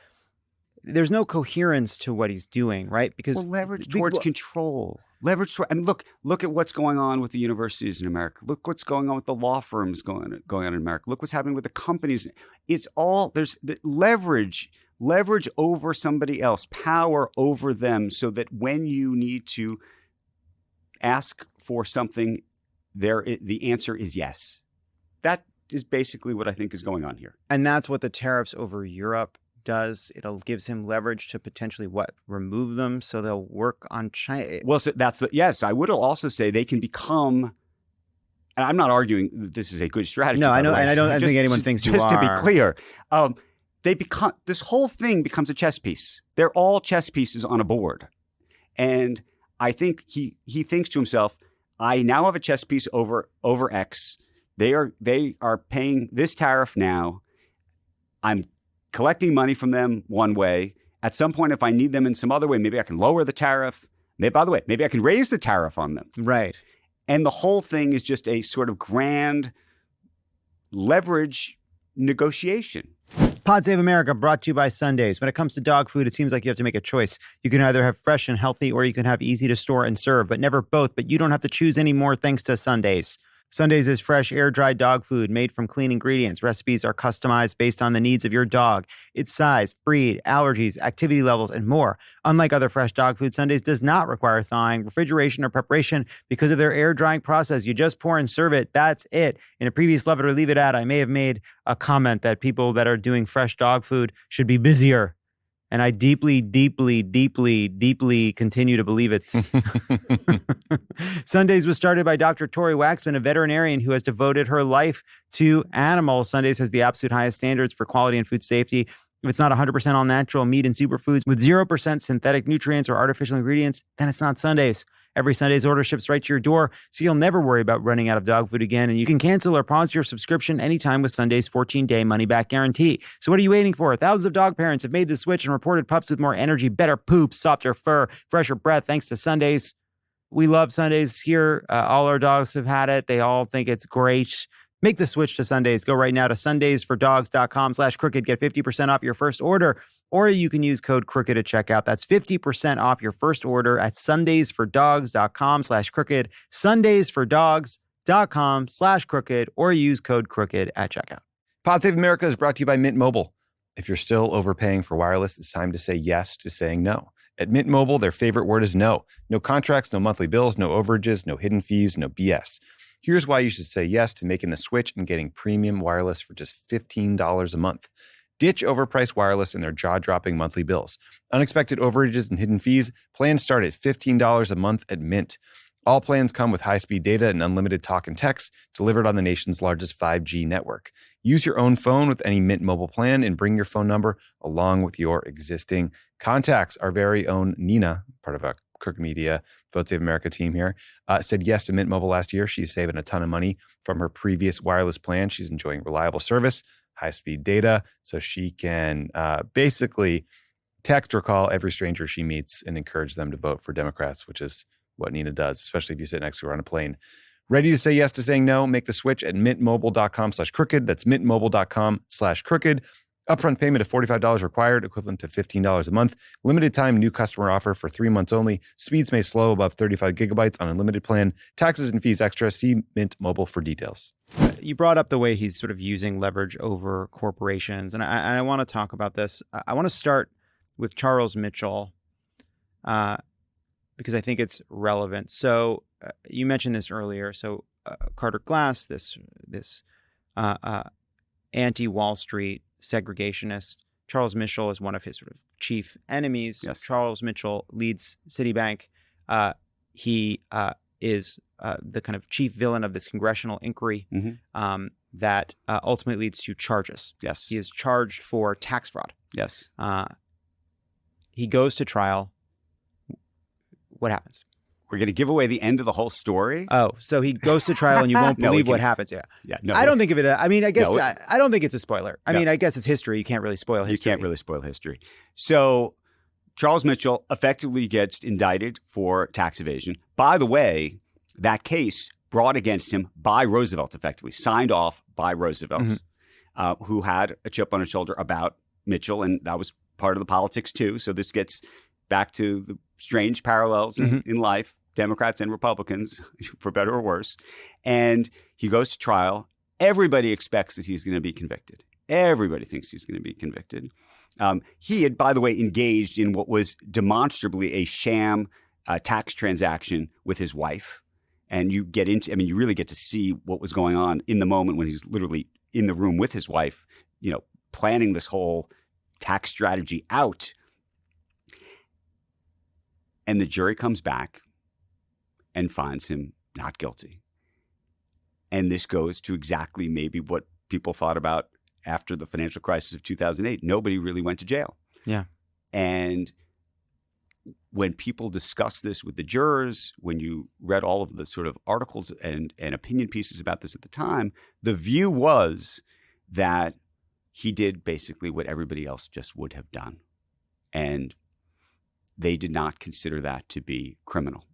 A: there's no coherence to what he's doing, right? Because
B: leverage towards control. Leverage. I mean, look at what's going on with the universities in America. Look what's going on with the law firms going on in America. Look what's happening with the companies. It's all there's the leverage over somebody else, power over them, so that when you need to ask for something, the answer is yes. That is basically what I think is going on here.
A: And that's what the tariffs over Europe does. It gives him leverage to potentially remove them, so they'll work on China.
B: Well, so yes. I would also say they can become. And I'm not arguing that this is a good strategy.
A: No, I know, and I don't think anyone thinks you are.
B: Just to be clear, this whole thing becomes a chess piece. They're all chess pieces on a board, and I think he thinks to himself, "I now have a chess piece over X. They are paying this tariff now. collecting money from them one way. At some point, if I need them in some other way, maybe I can lower the tariff. By the way, maybe I can raise the tariff on them.
A: Right.
B: And the whole thing is just a sort of grand leverage negotiation.
A: Pod Save America brought to you by Sundays. When it comes to dog food, it seems like you have to make a choice. You can either have fresh and healthy, or you can have easy to store and serve, but never both. But you don't have to choose anymore thanks to Sundays. Sundays is fresh, air-dried dog food made from clean ingredients. Recipes are customized based on the needs of your dog, its size, breed, allergies, activity levels, and more. Unlike other fresh dog food, Sundays does not require thawing, refrigeration, or preparation because of their air-drying process. You just pour and serve it. That's it. In a previous Lovett or Leave It ad, I may have made a comment that people that are doing fresh dog food should be busier. And I deeply, deeply, deeply, deeply continue to believe it. Sundays was started by Dr. Tori Waxman, a veterinarian who has devoted her life to animals. Sundays has the absolute highest standards for quality and food safety. If it's not 100% all natural meat and superfoods with 0% synthetic nutrients or artificial ingredients, then it's not Sundays. Every Sunday's order ships right to your door, so you'll never worry about running out of dog food again. And you can cancel or pause your subscription anytime with Sunday's 14-day money-back guarantee. So what are you waiting for? Thousands of dog parents have made the switch and reported pups with more energy, better poop, softer fur, fresher breath thanks to Sundays. We love Sundays here. All our dogs have had it. They all think it's great. Make the switch to Sundays. Go right now to sundaysfordogs.com/crooked. Get 50% off your first order. Or you can use code CROOKED at checkout. That's 50% off your first order at sundaysfordogs.com/crooked. Sundaysfordogs.com/crooked, or use code CROOKED at checkout.
C: Pod Save America is brought to you by Mint Mobile. If you're still overpaying for wireless, it's time to say yes to saying no. At Mint Mobile, their favorite word is no. No contracts, no monthly bills, no overages, no hidden fees, no BS. Here's why you should say yes to making the switch and getting premium wireless for just $15 a month. Ditch overpriced wireless and their jaw-dropping monthly bills. Unexpected overages and hidden fees. Plans start at $15 a month at Mint. All plans come with high-speed data and unlimited talk and text delivered on the nation's largest 5G network. Use your own phone with any Mint Mobile plan and bring your phone number along with your existing contacts. Our very own Nina, part of a Crooked Media Vote Save America team here, said yes to Mint Mobile last year. She's saving a ton of money from her previous wireless plan. She's enjoying reliable service, high-speed data, so she can basically text or call every stranger she meets and encourage them to vote for Democrats, which is what Nina does, especially if you sit next to her on a plane. Ready to say yes to saying no? Make the switch at mintmobile.com/crooked. That's mintmobile.com/crooked. Upfront payment of $45 required, equivalent to $15 a month. Limited time new customer offer for 3 months only. Speeds may slow above 35 gigabytes on unlimited plan. Taxes and fees extra. See Mint Mobile for details.
A: You brought up the way he's sort of using leverage over corporations, and I want to talk about this. I want to start with Charles Mitchell because I think it's relevant. So you mentioned this earlier. So Carter Glass, this anti-Wall Street segregationist. Charles Mitchell is one of his sort of chief enemies.
B: Yes.
A: Charles Mitchell leads Citibank. He is the kind of chief villain of this congressional inquiry that ultimately leads to charges.
B: Yes.
A: He is charged for tax fraud.
B: Yes.
A: He goes to trial. What happens?
B: We're going to give away the end of the whole story.
A: Oh, so he goes to trial and you won't believe what happens. Yeah.
B: No,
A: I don't think of it. I mean, I guess
B: No,
A: I don't think it's a spoiler. I mean, I guess it's history. You can't really spoil history.
B: You can't really spoil history. So Charles Mitchell effectively gets indicted for tax evasion. By the way, that case brought against him by Roosevelt, effectively signed off by Roosevelt, who had a chip on his shoulder about Mitchell, and that was part of the politics too. So this gets back to the strange parallels in life, Democrats and Republicans, for better or worse. And he goes to trial. Everybody expects that he's going to be convicted. Everybody thinks he's going to be convicted. He had, by the way, engaged in what was demonstrably a sham tax transaction with his wife. And you get into, I mean, you really get to see what was going on in the moment when he's literally in the room with his wife, you know, planning this whole tax strategy out. And the jury comes back and finds him not guilty. And this goes to exactly maybe what people thought about after the financial crisis of 2008. Nobody really went to jail.
A: Yeah.
B: And when people discuss this with the jurors, when you read all of the sort of articles and opinion pieces about this at the time, the view was that he did basically what everybody else just would have done. And they did not consider that to be criminal.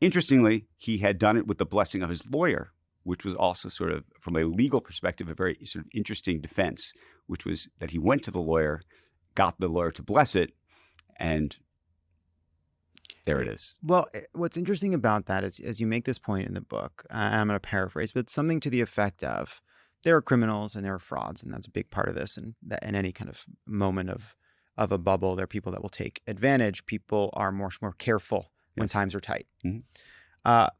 B: Interestingly, he had done it with the blessing of his lawyer, which was also sort of, from a legal perspective, a very sort of interesting defense, which was that he went to the lawyer, got the lawyer to bless it, and there it is.
A: Well, what's interesting about that is, as you make this point in the book, I'm going to paraphrase, but something to the effect of, there are criminals and there are frauds, and that's a big part of this. And that in any kind of moment of a bubble, there are people that will take advantage. People are much more careful when times are tight.
B: Mm-hmm.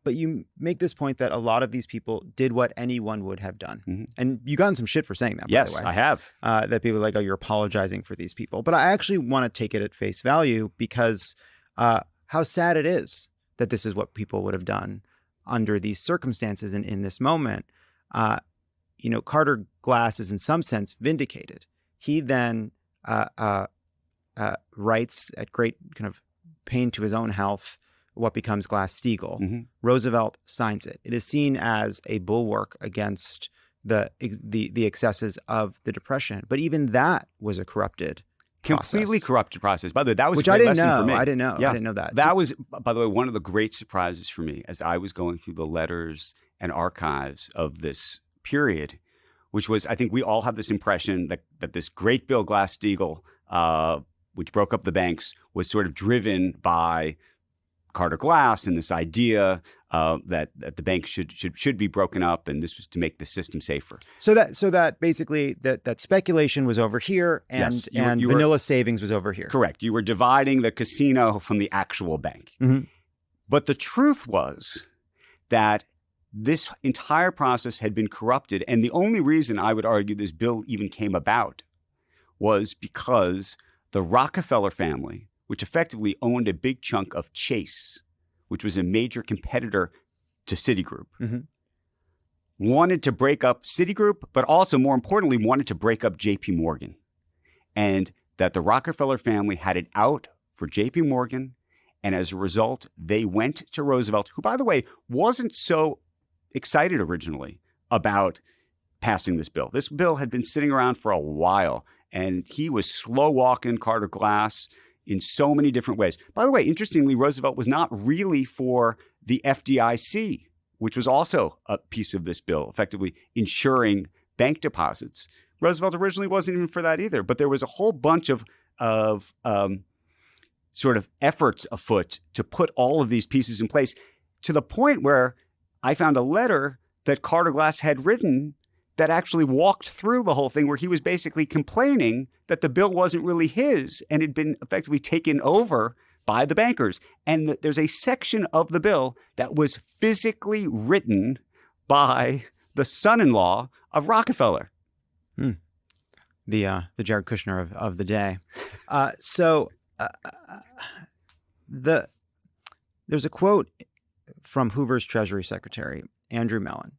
A: But you make this point that a lot of these people did what anyone would have done. Mm-hmm. And you gotten some shit for saying that, by the way.
B: Yes, I have.
A: That people are like, oh, you're apologizing for these people. But I actually want to take it at face value because how sad it is that this is what people would have done under these circumstances and in this moment. Carter Glass is in some sense vindicated. He then writes at great kind of pain to his own health what becomes Glass-Steagall. Mm-hmm. Roosevelt signs it. It is seen as a bulwark against the excesses of the Depression. But even that was a completely
B: corrupted process. By the way, that was
A: which
B: a great
A: I didn't
B: lesson
A: know.
B: for me.
A: I didn't know.
B: Yeah.
A: I didn't know that.
B: That was, by the way, one of the great surprises for me as I was going through the letters and archives of this period, which was, I think we all have this impression that this great bill Glass-Steagall, which broke up the banks, was sort of driven by Carter Glass and this idea that the bank should be broken up, and this was to make the system safer.
A: So that basically that speculation was over here, and
B: yes,
A: you vanilla savings was over here.
B: Correct. You were dividing the casino from the actual bank.
A: Mm-hmm.
B: But the truth was that this entire process had been corrupted, and the only reason I would argue this bill even came about was because the Rockefeller family, which effectively owned a big chunk of Chase, which was a major competitor to Citigroup, mm-hmm. wanted to break up Citigroup, but also, more importantly, wanted to break up J.P. Morgan. And that the Rockefeller family had it out for J.P. Morgan, and as a result, they went to Roosevelt, who, by the way, wasn't so excited originally about passing this bill. This bill had been sitting around for a while, and he was slow-walking Carter Glass in so many different ways. By the way, interestingly, Roosevelt was not really for the FDIC, which was also a piece of this bill, effectively insuring bank deposits. Roosevelt originally wasn't even for that either, but there was a whole bunch of sort of efforts afoot to put all of these pieces in place, to the point where I found a letter that Carter Glass had written that actually walked through the whole thing, where he was basically complaining that the bill wasn't really his and had been effectively taken over by the bankers. And there's a section of the bill that was physically written by the son-in-law of Rockefeller.
A: The Jared Kushner of the day. There's a quote from Hoover's Treasury Secretary, Andrew Mellon,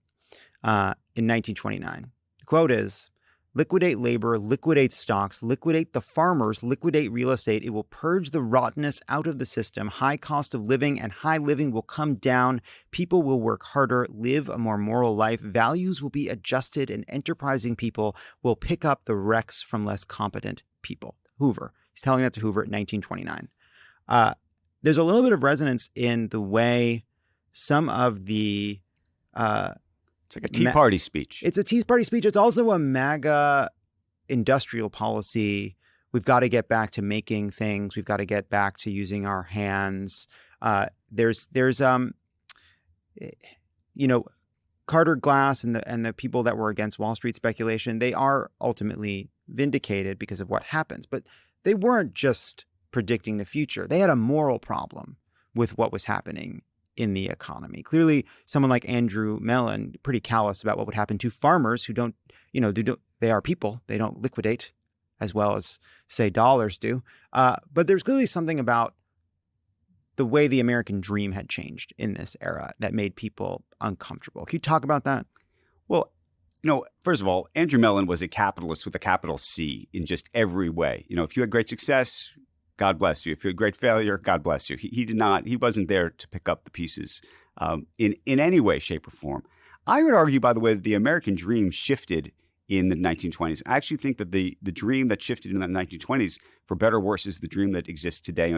A: in 1929. The quote is, "Liquidate labor, liquidate stocks, liquidate the farmers, liquidate real estate. It will purge the rottenness out of the system. High cost of living and high living will come down. People will work harder, live a more moral life. Values will be adjusted, and enterprising people will pick up the wrecks from less competent people." Hoover. He's telling that to Hoover in 1929. There's a little bit of resonance in the way some of the
B: it's like a Tea Party speech.
A: It's a Tea Party speech. It's also a MAGA industrial policy. We've got to get back to making things. We've got to get back to using our hands. There's Carter Glass and the people that were against Wall Street speculation, they are ultimately vindicated because of what happens. But they weren't just predicting the future. They had a moral problem with what was happening in the economy. Clearly, someone like Andrew Mellon, pretty callous about what would happen to farmers who don't, they are people. They don't liquidate as well as, say, dollars do. But there's clearly something about the way the American dream had changed in this era that made people uncomfortable. Can you talk about that?
B: Well, first of all, Andrew Mellon was a capitalist with a capital C in just every way. If you had great success, God bless you. If you had great failure, God bless you. He wasn't there to pick up the pieces in any way, shape, or form. I would argue, by the way, that the American dream shifted in the 1920s. I actually think that the dream that shifted in the 1920s, for better or worse, is the dream that exists today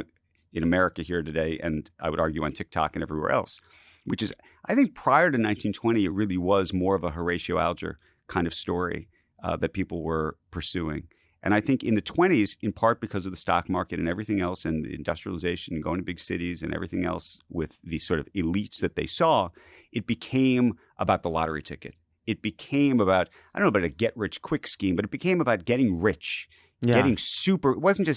B: in America here today, and I would argue on TikTok and everywhere else, which is, I think prior to 1920, it really was more of a Horatio Alger kind of story that people were pursuing. And I think in the 20s, in part because of the stock market and everything else and the industrialization and going to big cities and everything else with the sort of elites that they saw, it became about the lottery ticket. It became about, I don't know about a get-rich-quick scheme, but it became about getting rich, getting super. It wasn't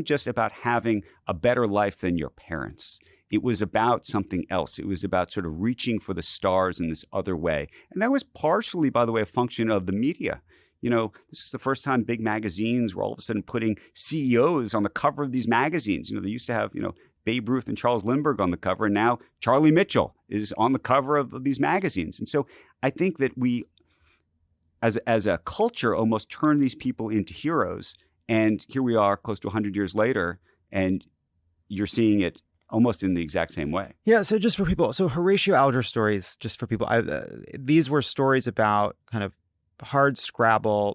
B: just about having a better life than your parents. It was about something else. It was about sort of reaching for the stars in this other way. And that was partially, by the way, a function of the media. You know, this was the first time big magazines were all of a sudden putting CEOs on the cover of these magazines. You know, they used to have, Babe Ruth and Charles Lindbergh on the cover, and now Charlie Mitchell is on the cover of these magazines. And so I think that we, as a culture, almost turned these people into heroes. And here we are close to 100 years later, and you're seeing it almost in the exact same way.
A: Yeah. So just for people, so Horatio Alger stories, just for people, these were stories about kind of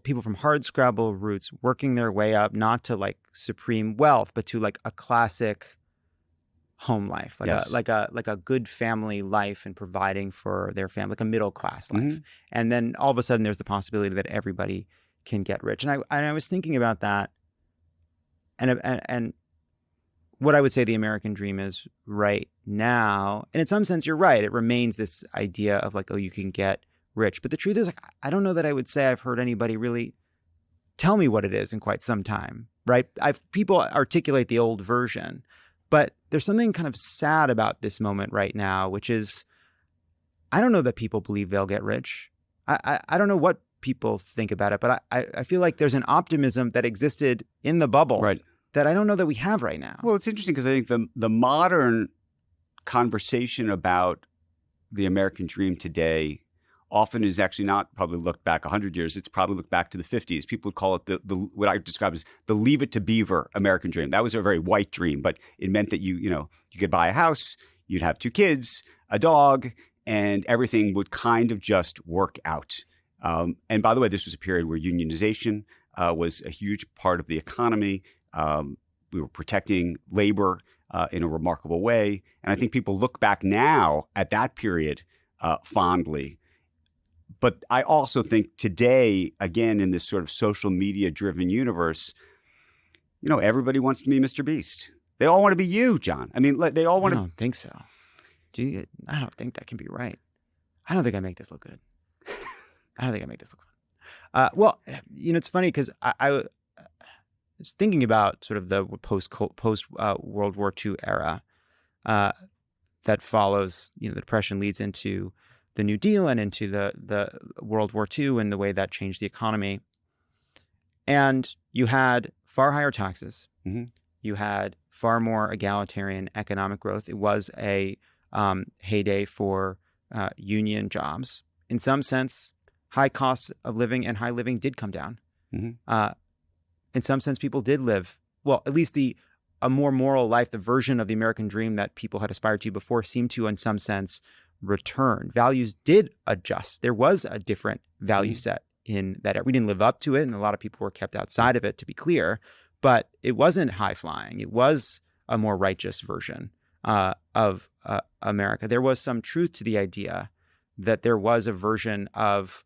A: people from hard scrabble roots working their way up, not to like supreme wealth, but to like a classic home life, like a good family life and providing for their family, like a middle class life.
B: Mm-hmm.
A: And then all of a sudden there's the possibility that everybody can get rich. And I was thinking about that, and what I would say the American dream is right now. And in some sense, you're right. It remains this idea of like, oh, you can get rich. But the truth is, like, I don't know that I would say I've heard anybody really tell me what it is in quite some time, right? People articulate the old version, but there's something kind of sad about this moment right now, which is, I don't know that people believe they'll get rich. I don't know what people think about it, but I feel like there's an optimism that existed in the bubble that I don't know that we have right now.
B: Well, it's interesting because I think the modern conversation about the American dream today often is actually not probably looked back 100 years. It's probably looked back to the 50s. People would call it the what I describe as the Leave It to Beaver American dream. That was a very white dream, but it meant that you could buy a house, you'd have 2 kids, a dog, and everything would kind of just work out. And by the way, this was a period where unionization was a huge part of the economy. We were protecting labor in a remarkable way. And I think people look back now at that period fondly. But I also think today, again, in this sort of social media-driven universe, everybody wants to be Mr. Beast. They all want to be you, John. I mean, they all want to.
A: I don't think so. I don't think that can be right. I don't think I make this look good. I don't think I make this look good. Well, it's funny because I was thinking about sort of the post World War II era that follows. The Depression leads into the New Deal and into the World War II and the way that changed the economy. And you had far higher taxes.
B: Mm-hmm.
A: You had far more egalitarian economic growth. It was a heyday for union jobs. In some sense, high costs of living and high living did come down.
B: Mm-hmm.
A: In some sense, people did live, well, at least a more moral life, the version of the American dream that people had aspired to before seemed to, in some sense, return. Values did adjust. There was a different value set in that. We didn't live up to it, and a lot of people were kept outside of it, to be clear. But it wasn't high flying. It was a more righteous version of America. There was some truth to the idea that there was a version of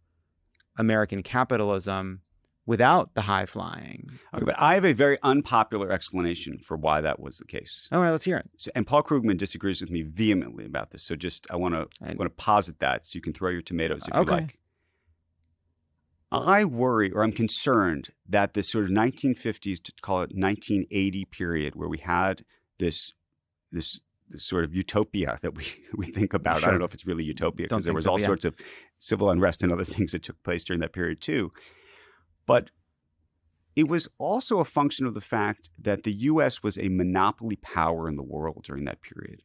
A: American capitalism without the high flying.
B: Okay, but I have a very unpopular explanation for why that was the case.
A: All right, let's hear it.
B: And Paul Krugman disagrees with me vehemently about this. So I want to posit that so you can throw your tomatoes if you like. I worry, or I'm concerned, that this sort of 1950s to call it 1980 period where we had this sort of utopia that we think about.
A: Sure.
B: I don't know if it's really utopia because there was all sorts of civil unrest and other things that took place during that period too. But it was also a function of the fact that the U.S. was a monopoly power in the world during that period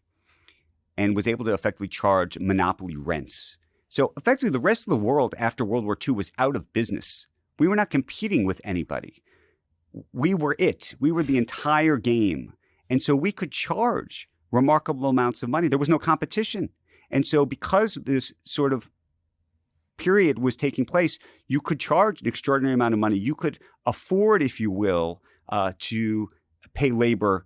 B: and was able to effectively charge monopoly rents. So effectively, the rest of the world after World War II was out of business. We were not competing with anybody. We were it. We were the entire game. And so we could charge remarkable amounts of money. There was no competition. And so because this sort of period was taking place, you could charge an extraordinary amount of money. You could afford, if you will, to pay labor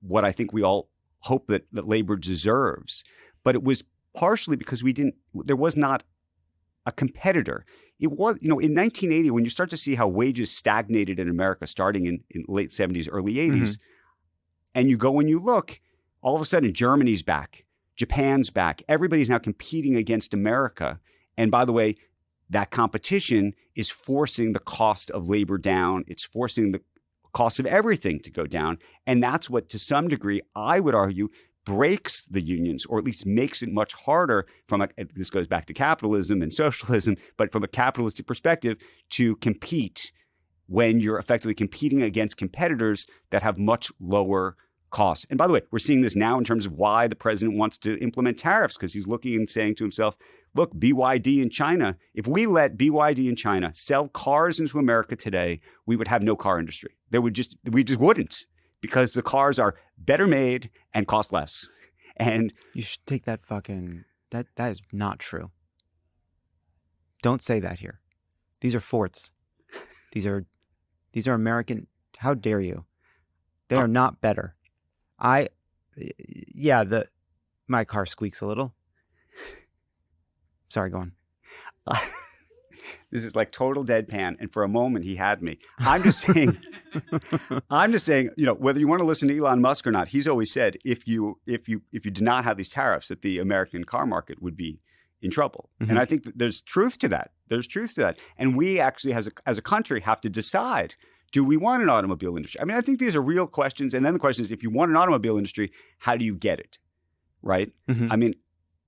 B: what I think we all hope that labor deserves. But it was partially because there was not a competitor. It was, in 1980, when you start to see how wages stagnated in America starting in late 70s, early 80s, and you go and you look, all of a sudden Germany's back, Japan's back. Everybody's now competing against America. And by the way, that competition is forcing the cost of labor down. It's forcing the cost of everything to go down. And that's what, to some degree, I would argue, breaks the unions, or at least makes it much harder this goes back to capitalism and socialism, but from a capitalistic perspective, to compete when you're effectively competing against competitors that have much lower costs. And by the way, we're seeing this now in terms of why the president wants to implement tariffs, because he's looking and saying to himself, look, BYD in China, if we let BYD in China sell cars into America today, we would have no car industry. We just wouldn't, because the cars are better made and cost less. And
A: you should take that that is not true. Don't say that here. These are Fords. These are American. How dare you? They are not better. My car squeaks a little. Sorry, go on.
B: This is like total deadpan, and for a moment he had me. I'm just saying, whether you want to listen to Elon Musk or not, he's always said if you did not have these tariffs, that the American car market would be in trouble. And I think that there's truth to that. And we actually, as a country, have to decide: do we want an automobile industry? I mean, I think these are real questions. And then the question is, if you want an automobile industry, how do you get it? Right? I mean,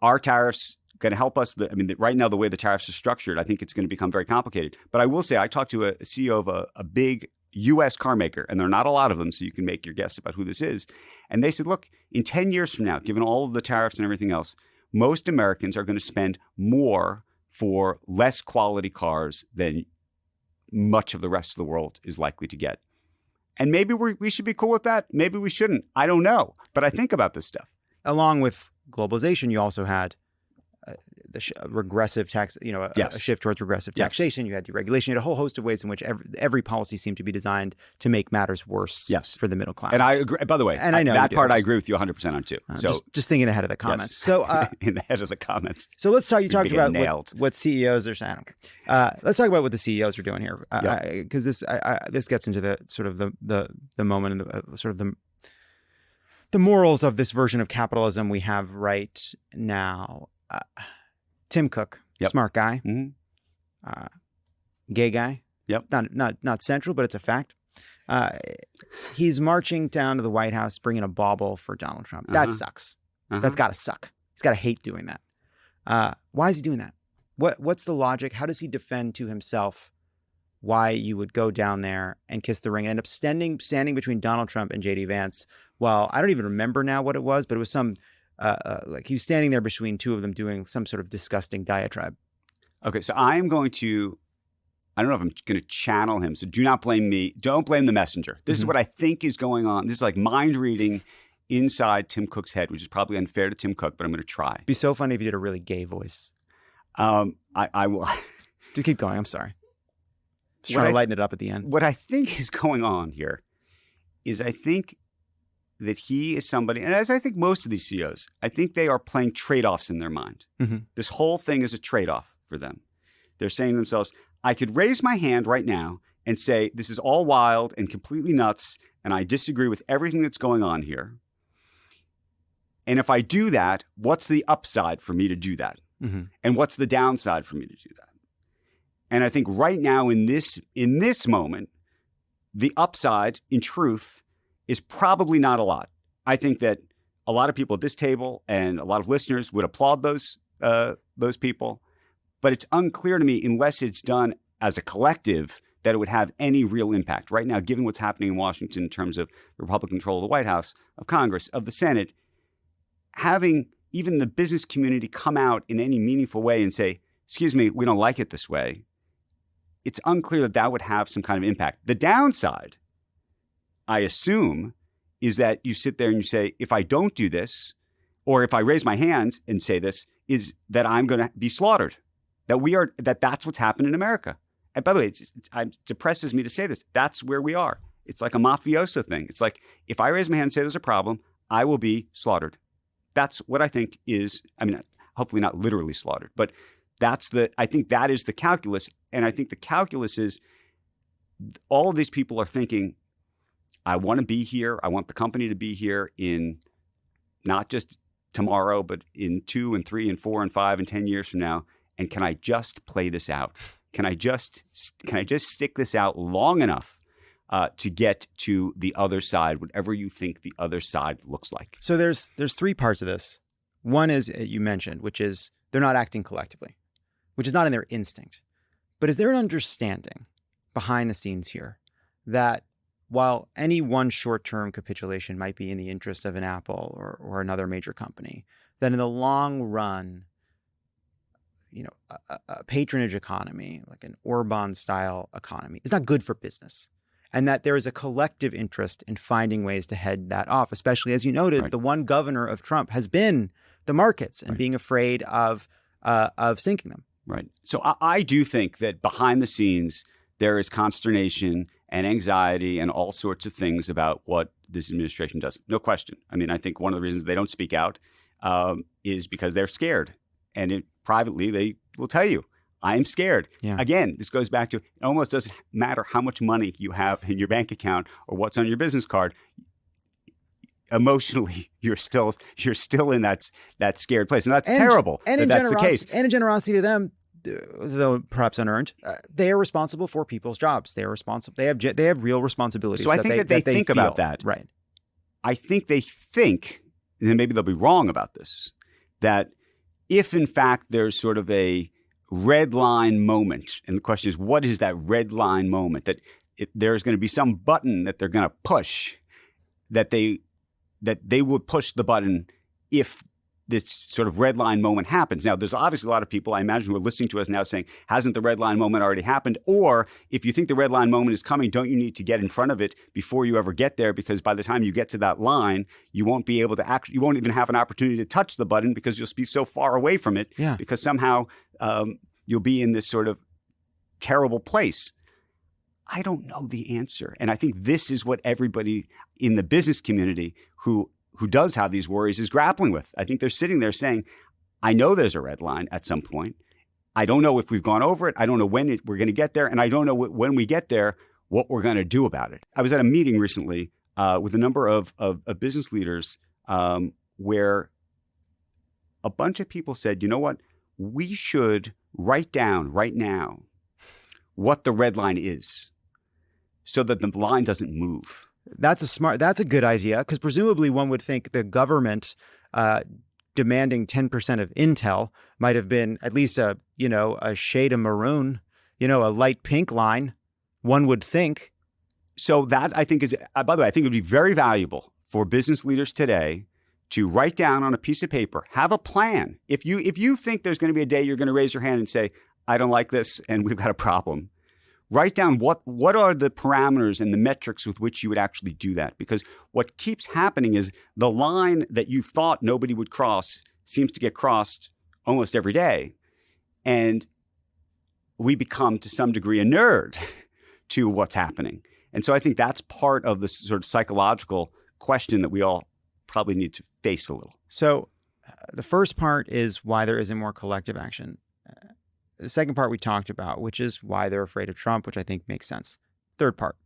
B: are tariffs going to help us? Right now, the way the tariffs are structured, I think it's going to become very complicated. But I will say, I talked to a CEO of a big U.S. car maker, and there are not a lot of them, so you can make your guess about who this is. And they said, look, in 10 years from now, given all of the tariffs and everything else, most Americans are going to spend more for less quality cars than much of the rest of the world is likely to get. And maybe we should be cool with that. Maybe we shouldn't. I don't know. But I think about this stuff.
A: Along with globalization, you also had regressive tax, a shift towards regressive taxation. You had deregulation. You had a whole host of ways in which every policy seemed to be designed to make matters worse for the middle class.
B: And I agree. By the way, I know that part I agree with you 100% on too. So
A: just thinking ahead of the comments.
B: Yes.
A: So
B: in the head of the comments.
A: So let's talk. You talked about what CEOs are saying. Let's talk about what the CEOs are doing here, because this gets into the sort of the moment and sort of the morals of this version of capitalism we have right now. Tim Cook, smart guy, gay guy. Not central, but it's a fact. He's marching down to the White House, bringing a bauble for Donald Trump. That sucks. That's got to suck. He's got to hate doing that. Why is he doing that? What's the logic? How does he defend to himself why you would go down there and kiss the ring and end up standing between Donald Trump and J.D. Vance? Well, I don't even remember now what it was, but it was some. Like he was standing there between two of them doing some sort of disgusting diatribe. Okay, so I don't know if I'm going to channel him. So do not blame me. Don't blame the messenger. This is what I think is going on. This is like mind reading inside Tim Cook's head, which is probably unfair to Tim Cook, but I'm going to try. It'd be so funny if you did a really gay voice. I will. Just keep going. I'm sorry. Just trying to lighten it up at the end. What I think is going on here is I think that he is somebody, and as I think most of these CEOs, I think they are playing trade-offs in their mind. This whole thing is a trade-off for them. They're saying to themselves, I could raise my hand right now and say, this is all wild and completely nuts, and I disagree with everything that's going on here. And if I do that, what's the upside for me to do that? And what's the downside for me to do that? And I think right now in this moment, the upside, in truth, is probably not a lot. I think that a lot of people at this table and a lot of listeners would applaud those people, but it's unclear to me, unless it's done as a collective, that it would have any real impact. Right now, given what's happening in Washington in terms of the Republican control of the White House, of Congress, of the Senate, having even the business community come out in any meaningful way and say, excuse me, we don't like it this way, it's unclear that would have some kind of impact. The downside, I assume, is that you sit there and you say, if I don't do this, or if I raise my hand and say this, is that I'm going to be slaughtered.
B: that's what's happened in America. And by the way, it depresses me to say this. That's where we are. It's like a mafioso thing. It's like, if I raise my hand and say there's a problem, I will be slaughtered. That's what I think is, I mean, hopefully not literally slaughtered, but I think that is the calculus. And I think the calculus is all of these people are thinking, I want to be here. I want the company to be here in not just tomorrow, but in 2 and 3 and 4 and 5 and 10 years from now. And can I just play this out? Can I just stick this out long enough to get to the other side, whatever you think the other side looks like?
A: So there's 3 parts of this. One is you mentioned, which is they're not acting collectively, which is not in their instinct. But is there an understanding behind the scenes here that while any one short-term capitulation might be in the interest of an Apple or another major company, that in the long run, a patronage economy, like an Orban-style economy, is not good for business? And that there is a collective interest in finding ways to head that off, especially, as you noted,
B: right.
A: The one governor of Trump has been the markets and being afraid of sinking them.
B: Right. So I do think that behind the scenes, there is consternation and anxiety and all sorts of things about what this administration does. No question. I mean, I think one of the reasons they don't speak out is because they're scared. And privately, they will tell you, I am scared. Yeah. Again, this goes back to, it almost doesn't matter how much money you have in your bank account or what's on your business card. Emotionally, you're still in that scared place. And that's terrible that that's the case.
A: And in generosity to them, though perhaps unearned, they are responsible for people's jobs. They are responsible. They have real responsibilities.
B: So I think that they think about that.
A: Right.
B: I think they think, and maybe they'll be wrong about this, that if in fact there's sort of a red line moment, and the question is, what is that red line moment? That there's going to be some button that they're going to push, that they would push the button if this sort of red line moment happens. Now, there's obviously a lot of people, I imagine, who are listening to us now saying, hasn't the red line moment already happened? Or if you think the red line moment is coming, don't you need to get in front of it before you ever get there? Because by the time you get to that line, you won't be able to you won't even have an opportunity to touch the button because you'll be so far away from it.
A: Yeah.
B: Because somehow you'll be in this sort of terrible place. I don't know the answer. And I think this is what everybody in the business community who does have these worries is grappling with. I think they're sitting there saying, I know there's a red line at some point. I don't know if we've gone over it. I don't know when we're going to get there. And I don't know when we get there, what we're going to do about it. I was at a meeting recently with a number of business leaders where a bunch of people said, you know what? We should write down right now what the red line is so that the line doesn't move.
A: That's a good idea, because presumably one would think the government demanding 10% of Intel might have been at least a shade of maroon, a light pink line, one would think.
B: So that I think is, by the way, I think it would be very valuable for business leaders today to write down on a piece of paper, have a plan. If you think there's going to be a day you're going to raise your hand and say, I don't like this and we've got a problem, write down what are the parameters and the metrics with which you would actually do that. Because what keeps happening is the line that you thought nobody would cross seems to get crossed almost every day. And we become, to some degree, a nerd to what's happening. And so I think that's part of the sort of psychological question that we all probably need to face a little.
A: So the first part is why there isn't more collective action. The second part we talked about, which is why they're afraid of Trump, which I think makes sense. Third part,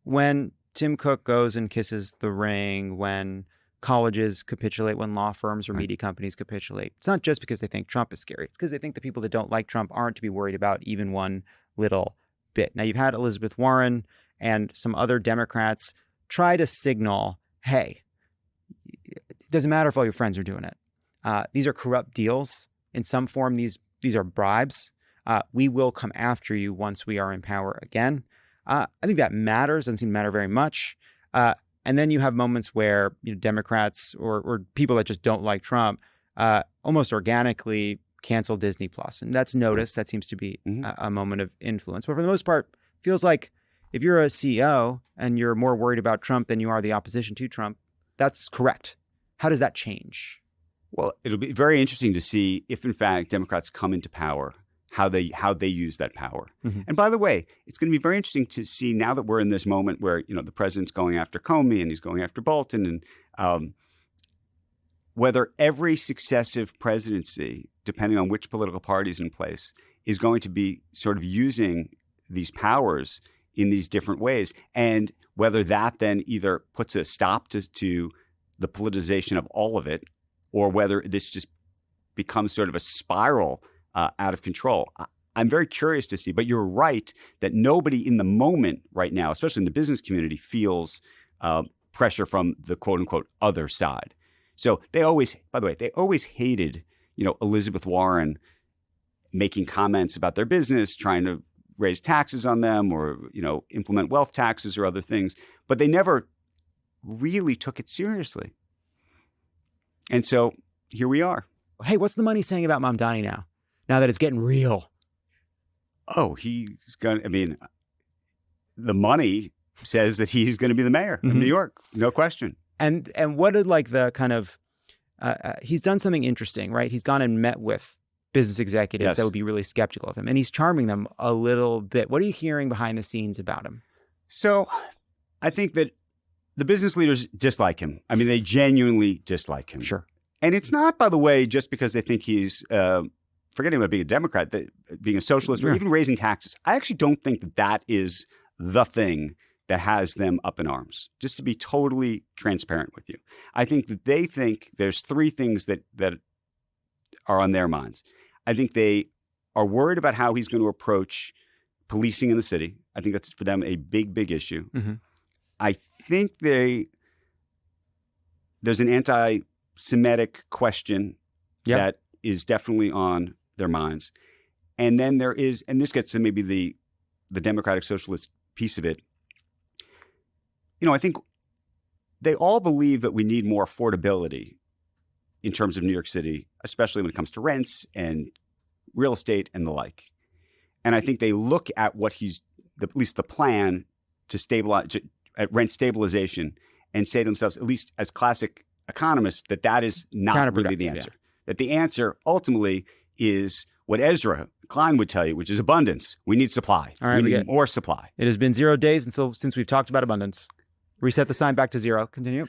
A: when Tim Cook goes and kisses the ring, when colleges capitulate, when law firms or media companies capitulate, it's not just because they think Trump is scary. It's because they think the people that don't like Trump aren't to be worried about even one little bit. Now, you've had Elizabeth Warren and some other Democrats try to signal, hey, it doesn't matter if all your friends are doing it. These are corrupt deals. In some form, these are bribes. We will come after you once we are in power again. I think that matters. Doesn't seem to matter very much. And then you have moments where Democrats or people that just don't like Trump almost organically cancel Disney Plus, and that's noticed. That seems to be a moment of influence. But for the most part, it feels like if you're a CEO and you're more worried about Trump than you are the opposition to Trump, that's correct. How does that change?
B: Well, it'll be very interesting to see if, in fact, Democrats come into power, how they use that power.
A: Mm-hmm.
B: And by the way, it's going to be very interesting to see now that we're in this moment where the president's going after Comey and he's going after Bolton, and whether every successive presidency, depending on which political party is in place, is going to be sort of using these powers in these different ways, and whether that then either puts a stop to the politicization of all of it, or whether this just becomes sort of a spiral out of control. I'm very curious to see, but you're right that nobody in the moment right now, especially in the business community, feels pressure from the quote unquote other side. So they always hated, Elizabeth Warren making comments about their business, trying to raise taxes on them or, implement wealth taxes or other things, but they never really took it seriously. And so here we are.
A: Hey, what's the money saying about Mamdani now that it's getting real?
B: Oh, the money says that he's going to be the mayor of New York, no question.
A: And what did the kind of, he's done something interesting, right? He's gone and met with business executives that would be really skeptical of him, and he's charming them a little bit. What are you hearing behind the scenes about him? So
B: I think that the business leaders dislike him. I mean, they genuinely dislike him.
A: Sure.
B: And it's not, by the way, just because they think he's, forgetting about being a Democrat, being a socialist, or even raising taxes. I actually don't think that is the thing that has them up in arms, just to be totally transparent with you. I think that they think there's three things that are on their minds. I think they are worried about how he's going to approach policing in the city. I think that's for them a big, big issue.
A: Mm-hmm.
B: I think there's an anti-Semitic question that is definitely on their minds. And then there is, and this gets to maybe the Democratic Socialist piece of it. I think they all believe that we need more affordability in terms of New York City, especially when it comes to rents and real estate and the like. And I think they look at what at least the plan to stabilize, at rent stabilization, and say to themselves, at least as classic economists, that is not really the answer. That the answer ultimately is what Ezra Klein would tell you, which is abundance. We need supply.
A: All right,
B: we need more supply.
A: It has been 0 days since we've talked about abundance. Reset the sign back to 0. Continue.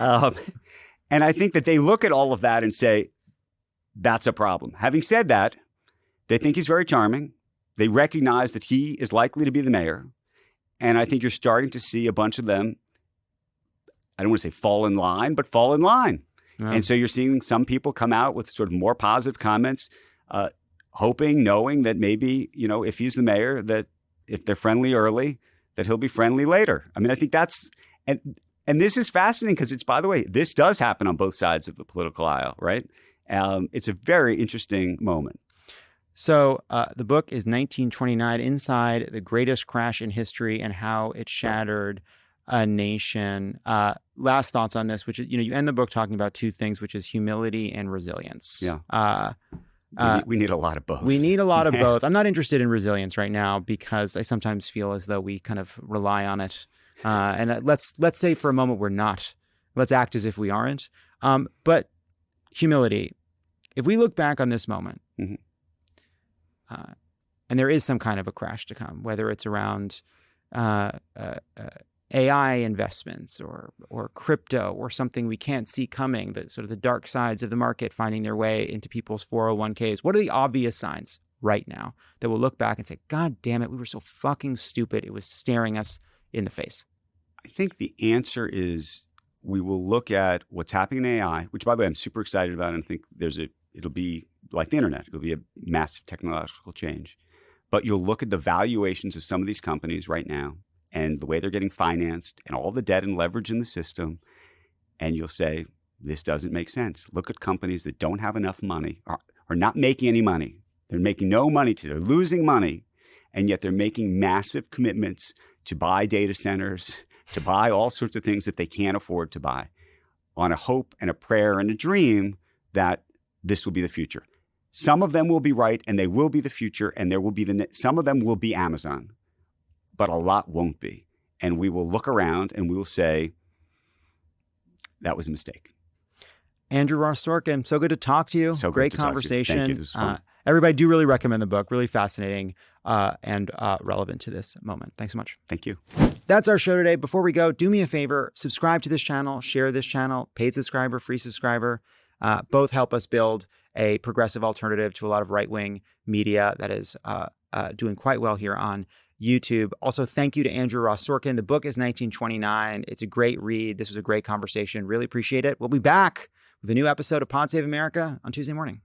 B: And I think that they look at all of that and say, that's a problem. Having said that, they think he's very charming. They recognize that he is likely to be the mayor. And I think you're starting to see a bunch of them, I don't want to say fall in line, but fall in line. Wow. And so you're seeing some people come out with sort of more positive comments, hoping, knowing that maybe, if he's the mayor, that if they're friendly early, that he'll be friendly later. I mean, I think that's, and this is fascinating because it's, by the way, this does happen on both sides of the political aisle, right? It's a very interesting moment.
A: So the book is 1929, Inside the Greatest Crash in History and How It Shattered a Nation. Last thoughts on this, which is, you end the book talking about two things, which is humility and resilience.
B: Yeah. We need a lot of both.
A: We need a lot of both. I'm not interested in resilience right now because I sometimes feel as though we kind of rely on it. And let's say for a moment we're not. Let's act as if we aren't. But humility, if we look back on this moment,
B: mm-hmm.
A: And there is some kind of a crash to come, whether it's around AI investments or crypto or something we can't see coming, the sort of the dark sides of the market finding their way into people's 401ks. What are the obvious signs right now that we'll look back and say, God damn it, we were so fucking stupid. It was staring us in the face.
B: I think the answer is we will look at what's happening in AI, which, by the way, I'm super excited about, and I think it'll be like the internet. It'll be a massive technological change. But you'll look at the valuations of some of these companies right now and the way they're getting financed and all the debt and leverage in the system, and you'll say, this doesn't make sense. Look at companies that don't have enough money, are not making any money. They're making no money they're losing money, and yet they're making massive commitments to buy data centers, to buy all sorts of things that they can't afford to buy, on a hope and a prayer and a dream that this will be the future. Some of them will be right, and they will be the future, and there will be some of them will be Amazon, but a lot won't be. And we will look around and we will say, that was a mistake.
A: Andrew Ross Sorkin, so good to talk to you.
B: So
A: Great
B: good to talk to you.
A: conversation.
B: Thank you. This was fun.
A: Everybody, I do really recommend the book. Really fascinating and relevant to this moment. Thanks so much.
B: Thank you.
A: That's our show today. Before we go, do me a favor, subscribe to this channel, share this channel, paid subscriber, free subscriber. Both help us build a progressive alternative to a lot of right-wing media that is doing quite well here on YouTube. Also, thank you to Andrew Ross Sorkin. The book is 1929. It's a great read. This was a great conversation. Really appreciate it. We'll be back with a new episode of Pod Save America on Tuesday morning.